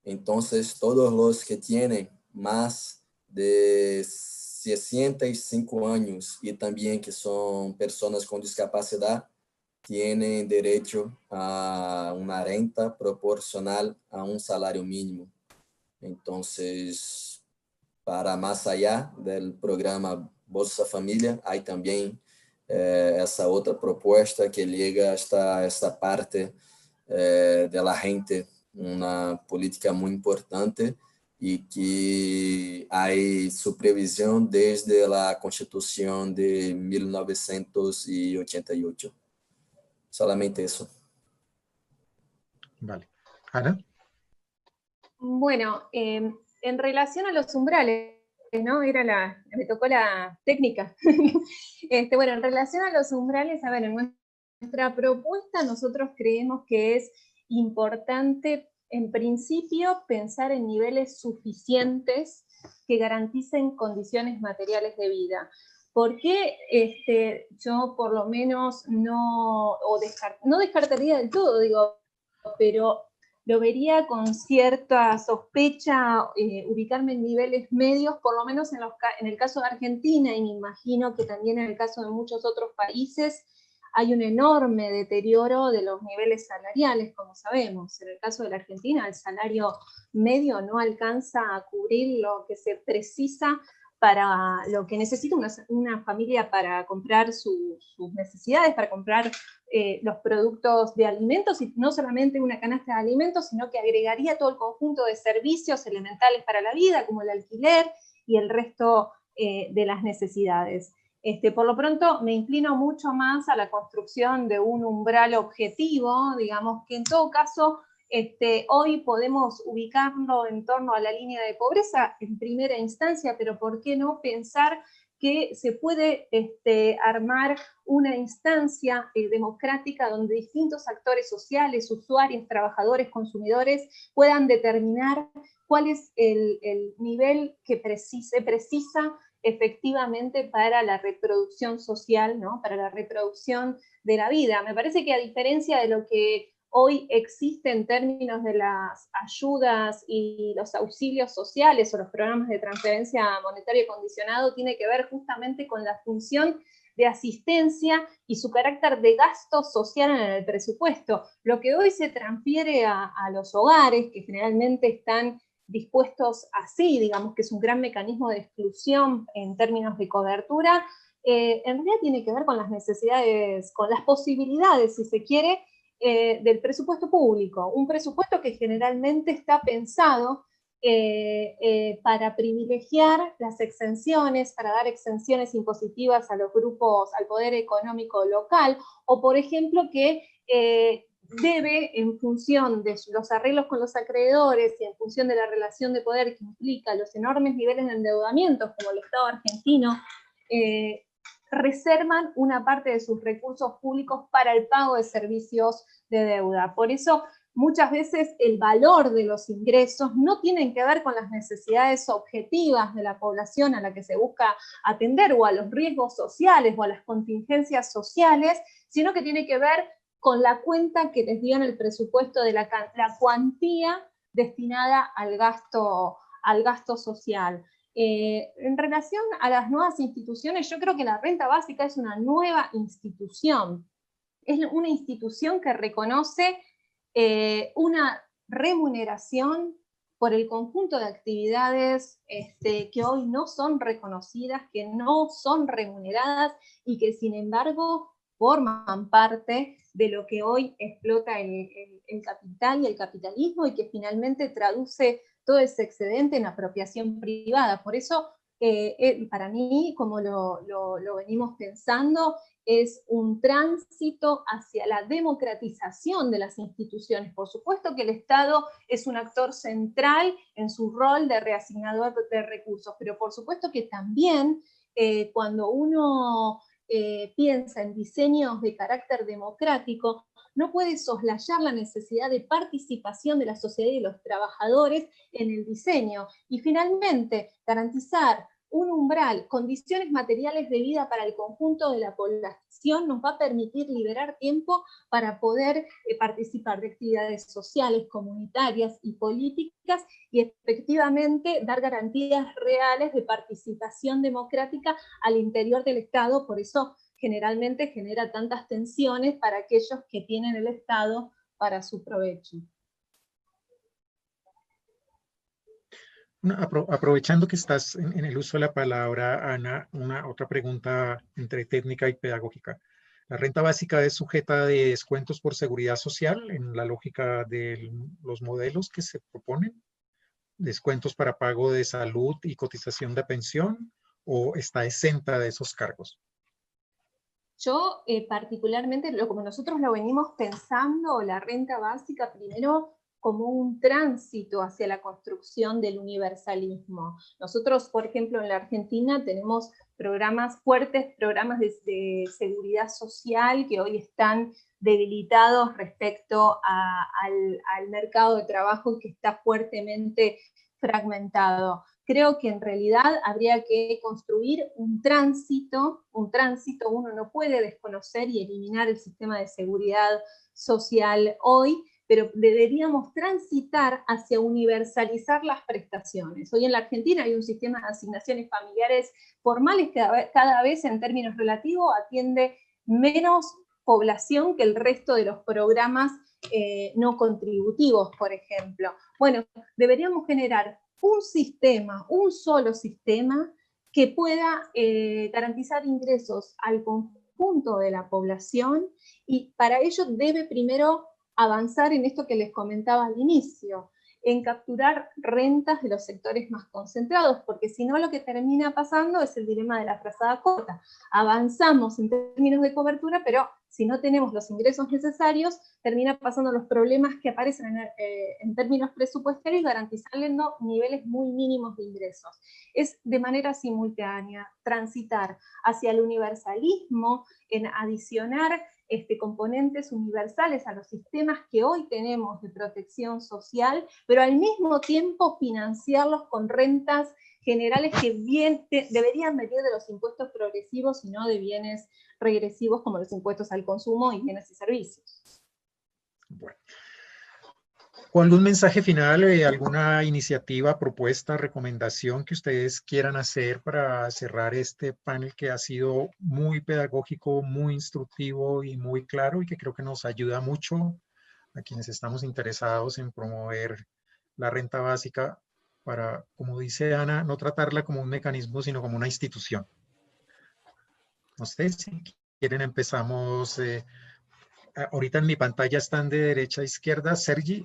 S4: Entonces, todos los que tienen más de 65 años y también que son personas con discapacidad, tienen derecho a una renta proporcional a un salario mínimo. Entonces, para más allá del programa Bolsa Familia, hay también esa otra propuesta que llega hasta esta parte de la gente, una política muy importante y que hay supervisión desde la Constitución de 1988. Solamente eso.
S1: Vale. Ana.
S3: Bueno, en relación a los umbrales, ¿no? Me tocó la técnica. Bueno, en relación a los umbrales, a ver, en nuestra propuesta nosotros creemos que es importante, en principio, pensar en niveles suficientes que garanticen condiciones materiales de vida. ¿Por qué yo por lo menos no descartaría del todo, digo, pero lo vería con cierta sospecha ubicarme en niveles medios, por lo menos en el caso de Argentina, y me imagino que también en el caso de muchos otros países, hay un enorme deterioro de los niveles salariales, como sabemos. En el caso de la Argentina, el salario medio no alcanza a cubrir lo que se precisa para lo que necesita una familia para comprar sus necesidades, para comprar los productos de alimentos, y no solamente una canasta de alimentos, sino que agregaría todo el conjunto de servicios elementales para la vida, como el alquiler y el resto de las necesidades. Por lo pronto me inclino mucho más a la construcción de un umbral objetivo, digamos que en todo caso hoy podemos ubicarlo en torno a la línea de pobreza en primera instancia, pero ¿por qué no pensar que se puede armar una instancia democrática donde distintos actores sociales, usuarios, trabajadores, consumidores, puedan determinar cuál es el nivel que precisa efectivamente para la reproducción social, ¿no? Para la reproducción de la vida. Me parece que a diferencia de lo que hoy existe en términos de las ayudas y los auxilios sociales o los programas de transferencia monetaria condicionado, tiene que ver justamente con la función de asistencia y su carácter de gasto social en el presupuesto. Lo que hoy se transfiere a los hogares, que generalmente están dispuestos así, digamos que es un gran mecanismo de exclusión en términos de cobertura, en realidad tiene que ver con las necesidades, con las posibilidades, si se quiere, del presupuesto público. Un presupuesto que generalmente está pensado para privilegiar las exenciones, para dar exenciones impositivas a los grupos, al poder económico local, o por ejemplo que debe, en función de los arreglos con los acreedores y en función de la relación de poder que implica los enormes niveles de endeudamiento como el Estado argentino, reservan una parte de sus recursos públicos para el pago de servicios de deuda. Por eso, muchas veces el valor de los ingresos no tienen que ver con las necesidades objetivas de la población a la que se busca atender, o a los riesgos sociales, o a las contingencias sociales, sino que tiene que ver con la cuenta que les dio en el presupuesto de la cuantía destinada al gasto social. En relación a las nuevas instituciones, yo creo que la renta básica es una nueva institución. Es una institución que reconoce una remuneración por el conjunto de actividades que hoy no son reconocidas, que no son remuneradas y que sin embargo forman parte de lo que hoy explota el capital y el capitalismo, y que finalmente traduce todo ese excedente en apropiación privada. Por eso, para mí, como lo venimos pensando, es un tránsito hacia la democratización de las instituciones. Por supuesto que el Estado es un actor central en su rol de reasignador de recursos, pero por supuesto que también cuando uno piensa en diseños de carácter democrático, no puede soslayar la necesidad de participación de la sociedad y de los trabajadores en el diseño. Y finalmente, garantizar un umbral, condiciones materiales de vida para el conjunto de la población nos va a permitir liberar tiempo para poder participar de actividades sociales, comunitarias y políticas, y efectivamente dar garantías reales de participación democrática al interior del Estado. Por eso generalmente genera tantas tensiones para aquellos que tienen el Estado para su provecho.
S1: Aprovechando que estás en el uso de la palabra, Ana, otra pregunta entre técnica y pedagógica. ¿La renta básica es sujeta de descuentos por seguridad social en la lógica de los modelos que se proponen? ¿Descuentos para pago de salud y cotización de pensión? ¿O está exenta de esos cargos?
S3: Yo particularmente, como nosotros lo venimos pensando, la renta básica primero como un tránsito hacia la construcción del universalismo. Nosotros, por ejemplo, en la Argentina tenemos fuertes programas de seguridad social que hoy están debilitados respecto al mercado de trabajo y que está fuertemente fragmentado. Creo que en realidad habría que construir un tránsito, uno no puede desconocer y eliminar el sistema de seguridad social hoy, pero deberíamos transitar hacia universalizar las prestaciones. Hoy en la Argentina hay un sistema de asignaciones familiares formales que cada vez en términos relativos atiende menos población que el resto de los programas no contributivos, por ejemplo. Bueno, deberíamos generar un solo sistema que pueda garantizar ingresos al conjunto de la población, y para ello debe primero avanzar en esto que les comentaba al inicio, en capturar rentas de los sectores más concentrados, porque si no lo que termina pasando es el dilema de la frazada corta. Avanzamos en términos de cobertura, pero si no tenemos los ingresos necesarios, termina pasando los problemas que aparecen en términos presupuestarios, garantizando niveles muy mínimos de ingresos. Es de manera simultánea transitar hacia el universalismo, en adicionar componentes universales a los sistemas que hoy tenemos de protección social, pero al mismo tiempo financiarlos con rentas generales que deberían venir de los impuestos progresivos y no de bienes regresivos como los impuestos al consumo y bienes y servicios.
S1: Bueno. ¿Algún mensaje final, alguna iniciativa, propuesta, recomendación que ustedes quieran hacer para cerrar este panel que ha sido muy pedagógico, muy instructivo y muy claro y que creo que nos ayuda mucho a quienes estamos interesados en promover la renta básica para, como dice Ana, no tratarla como un mecanismo, sino como una institución? No sé si quieren empezamos. Ahorita en mi pantalla están de derecha a izquierda. Sergi.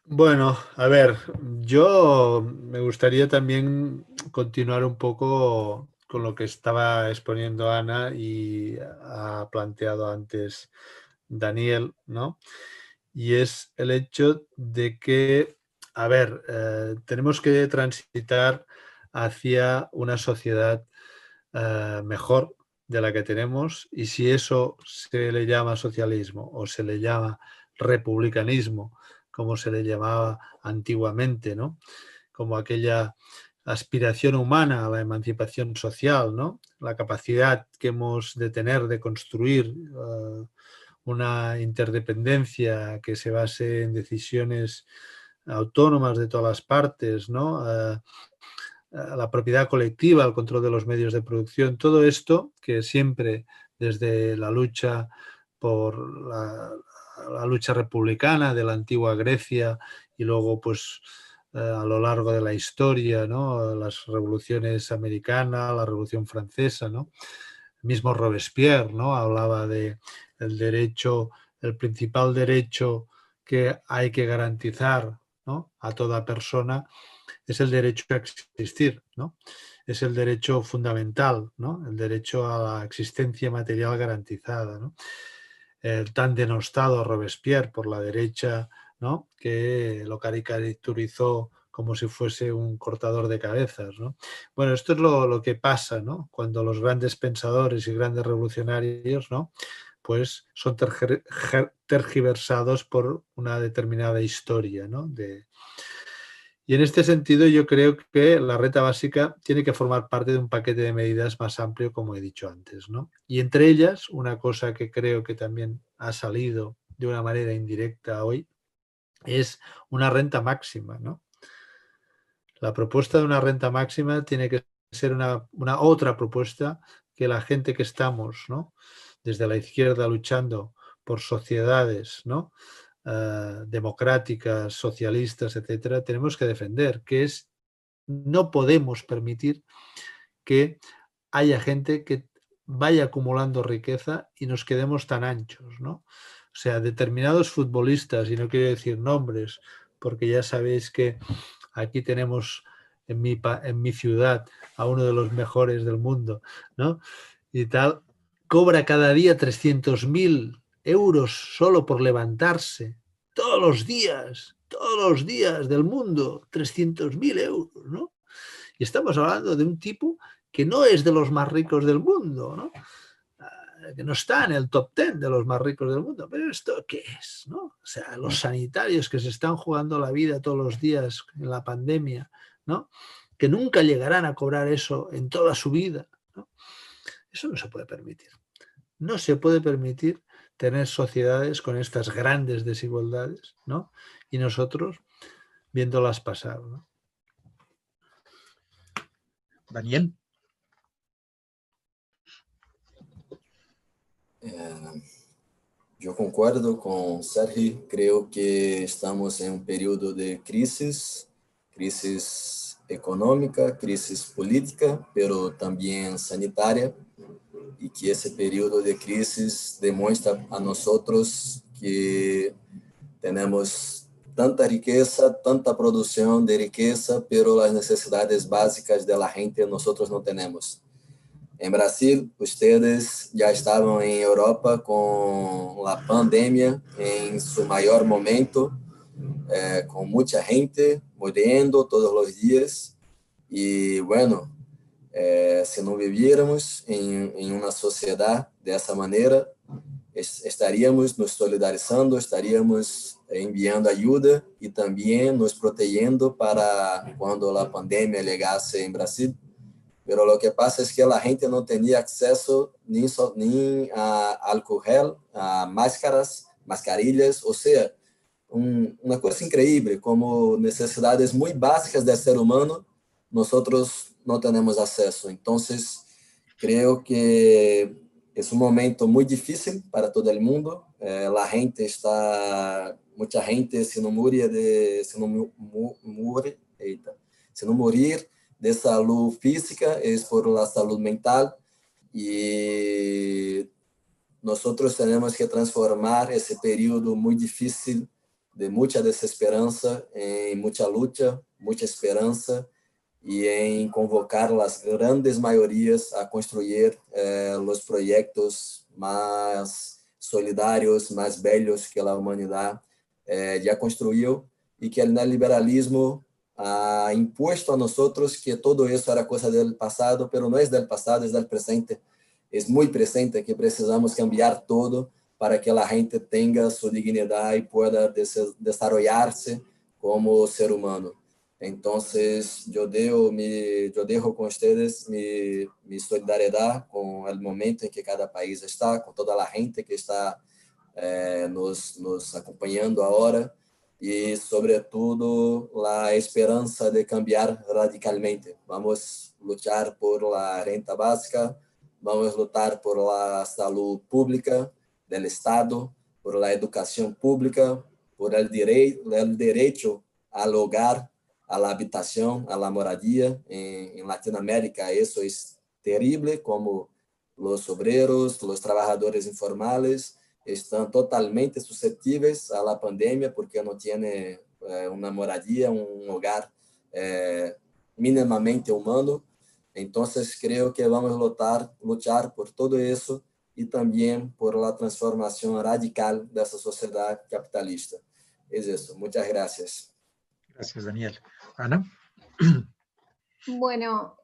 S2: Bueno, a ver, yo me gustaría también continuar un poco con lo que estaba exponiendo Ana y ha planteado antes Daniel, ¿no? Y es el hecho de que, a ver, tenemos que transitar hacia una sociedad mejor de la que tenemos, y si eso se le llama socialismo o se le llama republicanismo, como se le llamaba antiguamente, ¿no? Como aquella aspiración humana a la emancipación social, ¿no? La capacidad que hemos de tener de construir una interdependencia que se base en decisiones autónomas de todas las partes, ¿no? La propiedad colectiva, el control de los medios de producción, todo esto que siempre desde la lucha por la lucha republicana de la antigua Grecia y luego pues a lo largo de la historia, ¿no? Las revoluciones americanas, la Revolución Francesa, ¿no? El mismo Robespierre, ¿no? Hablaba de el derecho, el principal derecho que hay que garantizar, ¿no? A toda persona es el derecho a existir, ¿no? Es el derecho fundamental, ¿no? El derecho a la existencia material garantizada, ¿no? El tan denostado Robespierre por la derecha, ¿no? Que lo caricaturizó como si fuese un cortador de cabezas, ¿no? Bueno, esto es lo que pasa, ¿no? Cuando los grandes pensadores y grandes revolucionarios, ¿no? Pues son tergiversados por una determinada historia, ¿no? Y en este sentido yo creo que la renta básica tiene que formar parte de un paquete de medidas más amplio, como he dicho antes, ¿no? Y entre ellas, una cosa que creo que también ha salido de una manera indirecta hoy, es una renta máxima, ¿no? La propuesta de una renta máxima tiene que ser una otra propuesta que la gente que estamos, ¿no? Desde la izquierda luchando por sociedades, ¿no? Democráticas, socialistas, etcétera, tenemos que defender, que es no podemos permitir que haya gente que vaya acumulando riqueza y nos quedemos tan anchos, ¿no? O sea, determinados futbolistas, y no quiero decir nombres, porque ya sabéis que aquí tenemos en mi ciudad a uno de los mejores del mundo, ¿no? Y tal, cobra cada día 300.000 euros solo por levantarse, todos los días del mundo, 300.000 euros, ¿no? Y estamos hablando de un tipo que no es de los más ricos del mundo, ¿no? Que no está en el top 10 de los más ricos del mundo. Pero ¿esto qué es? ¿No? O sea, los sanitarios que se están jugando la vida todos los días en la pandemia, ¿no? Que nunca llegarán a cobrar eso en toda su vida, ¿no? Eso no se puede permitir. No se puede permitir tener sociedades con estas grandes desigualdades, ¿no? Y nosotros viéndolas pasar, ¿no?
S1: Daniel.
S4: Eu concordo com o Sergi, creio que estamos em um período de crise econômica, crise política, pero também sanitária, e que esse período de crise demonstra a nós que temos tanta riqueza, tanta produção de riqueza, pero as necessidades básicas da gente nós não temos. Em Brasil, ustedes já estavam em Europa com a pandemia em seu maior momento, com muita gente morrendo todos os dias. E, bueno, se não viviéramos em uma sociedade dessa maneira, estaríamos nos solidarizando, estaríamos enviando ayuda y también nos protegiendo para cuando la pandemia llegase en Brasil. Pero lo que pasa es que la gente no tenía acceso ni a alcohol gel, a máscaras, mascarillas, o sea, una cosa increíble, como necesidades muy básicas del ser humano, nosotros no tenemos acceso. Entonces, creo que es un momento muy difícil para todo el mundo. La gente está, mucha gente, si no morir de salud física, es por la salud mental. Y nosotros tenemos que transformar ese periodo muy difícil de mucha desesperanza en mucha lucha, mucha esperanza y en convocar las grandes mayorías a construir los proyectos más solidarios, más bellos que la humanidad ya construyó y que el neoliberalismo ha impuesto a nosotros, que todo eso era cosa del pasado, pero no es del pasado, es del presente. Es muy presente que precisamos cambiar todo para que la gente tenga su dignidad y pueda desarrollarse como ser humano. Entonces, yo dejo con ustedes mi solidaridad con el momento en que cada país está, con toda la gente que está nos acompañando ahora y sobre todo la esperanza de cambiar radicalmente. Vamos a luchar por la renta básica, vamos a luchar por la salud pública del Estado, por la educación pública, por el derecho al hogar, a la habitación, a la moradía. En Latinoamérica eso es terrible, como los obreros, los trabajadores informales están totalmente susceptibles a la pandemia porque no tienen una moradía, un hogar mínimamente humano. Entonces creo que vamos a luchar por todo eso y también por la transformación radical de esa sociedad capitalista. Es eso. Muchas gracias.
S1: Gracias, Daniel. Ana.
S3: Bueno,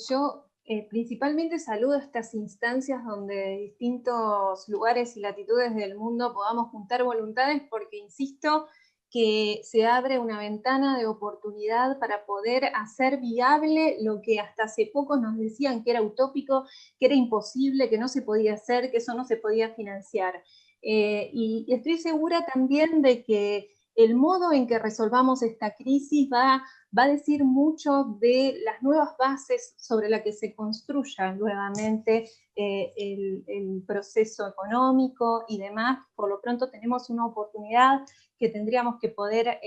S3: yo principalmente saludo estas instancias donde de distintos lugares y latitudes del mundo podamos juntar voluntades, porque insisto que se abre una ventana de oportunidad para poder hacer viable lo que hasta hace poco nos decían que era utópico, que era imposible, que no se podía hacer, que eso no se podía financiar. Y estoy segura también de que el modo en que resolvamos esta crisis va a decir mucho de las nuevas bases sobre las que se construya nuevamente el proceso económico y demás. Por lo pronto tenemos una oportunidad que tendríamos que poder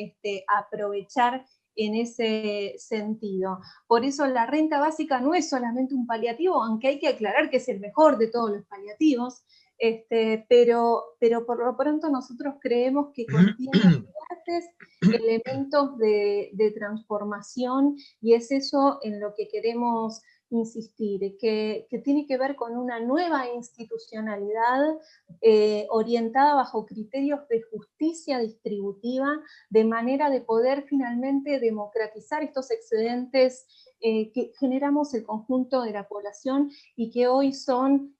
S3: aprovechar en ese sentido. Por eso la renta básica no es solamente un paliativo, aunque hay que aclarar que es el mejor de todos los paliativos, pero por lo pronto nosotros creemos que contiene fuertes elementos de transformación, y es eso en lo que queremos insistir, que tiene que ver con una nueva institucionalidad orientada bajo criterios de justicia distributiva, de manera de poder finalmente democratizar estos excedentes que generamos el conjunto de la población y que hoy son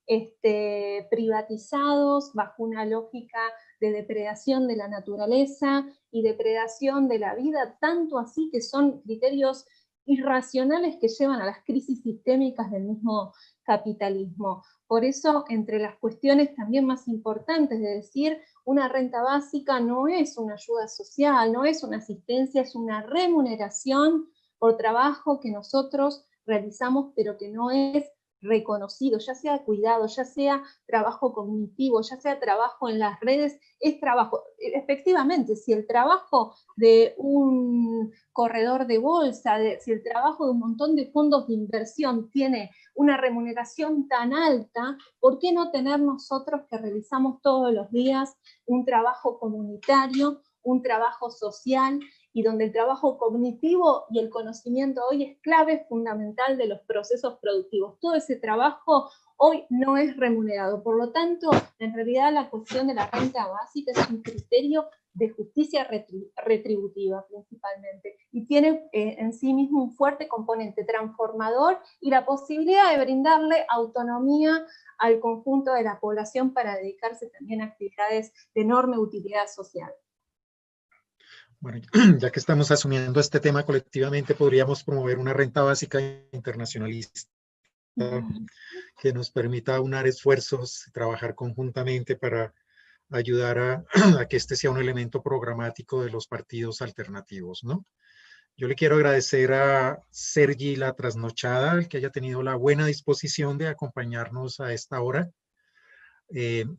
S3: privatizados bajo una lógica de depredación de la naturaleza y depredación de la vida, tanto así que son criterios irracionales que llevan a las crisis sistémicas del mismo capitalismo. Por eso, entre las cuestiones también más importantes de decir, una renta básica no es una ayuda social, no es una asistencia, es una remuneración por trabajo que nosotros realizamos, pero que no es reconocido, ya sea cuidado, ya sea trabajo cognitivo, ya sea trabajo en las redes, es trabajo. Efectivamente, si el trabajo de un corredor de bolsa, si el trabajo de un montón de fondos de inversión tiene una remuneración tan alta, ¿por qué no tener nosotros que realizamos todos los días un trabajo comunitario, un trabajo social, y donde el trabajo cognitivo y el conocimiento hoy es clave fundamental de los procesos productivos? Todo ese trabajo hoy no es remunerado. Por lo tanto, en realidad la cuestión de la renta básica es un criterio de justicia retributiva principalmente, y tiene en sí mismo un fuerte componente transformador y la posibilidad de brindarle autonomía al conjunto de la población para dedicarse también a actividades de enorme utilidad social.
S1: Bueno, ya que estamos asumiendo este tema colectivamente, podríamos promover una renta básica internacionalista que nos permita aunar esfuerzos, trabajar conjuntamente para ayudar a que este sea un elemento programático de los partidos alternativos, ¿no? Yo le quiero agradecer a Sergi La Trasnochada, el que haya tenido la buena disposición de acompañarnos a esta hora.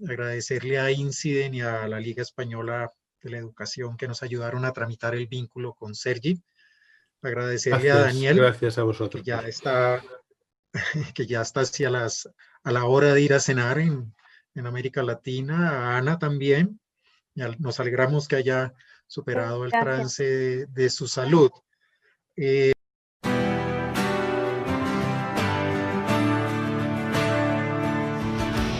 S1: Agradecerle a INCIDEN y a la Liga Española de la Educación que nos ayudaron a tramitar el vínculo con Sergi. Agradecerle a Daniel,
S2: gracias a vosotros.
S1: que ya está hacia a la hora de ir a cenar en América Latina, a Ana también. Nos alegramos que haya superado el trance de su salud.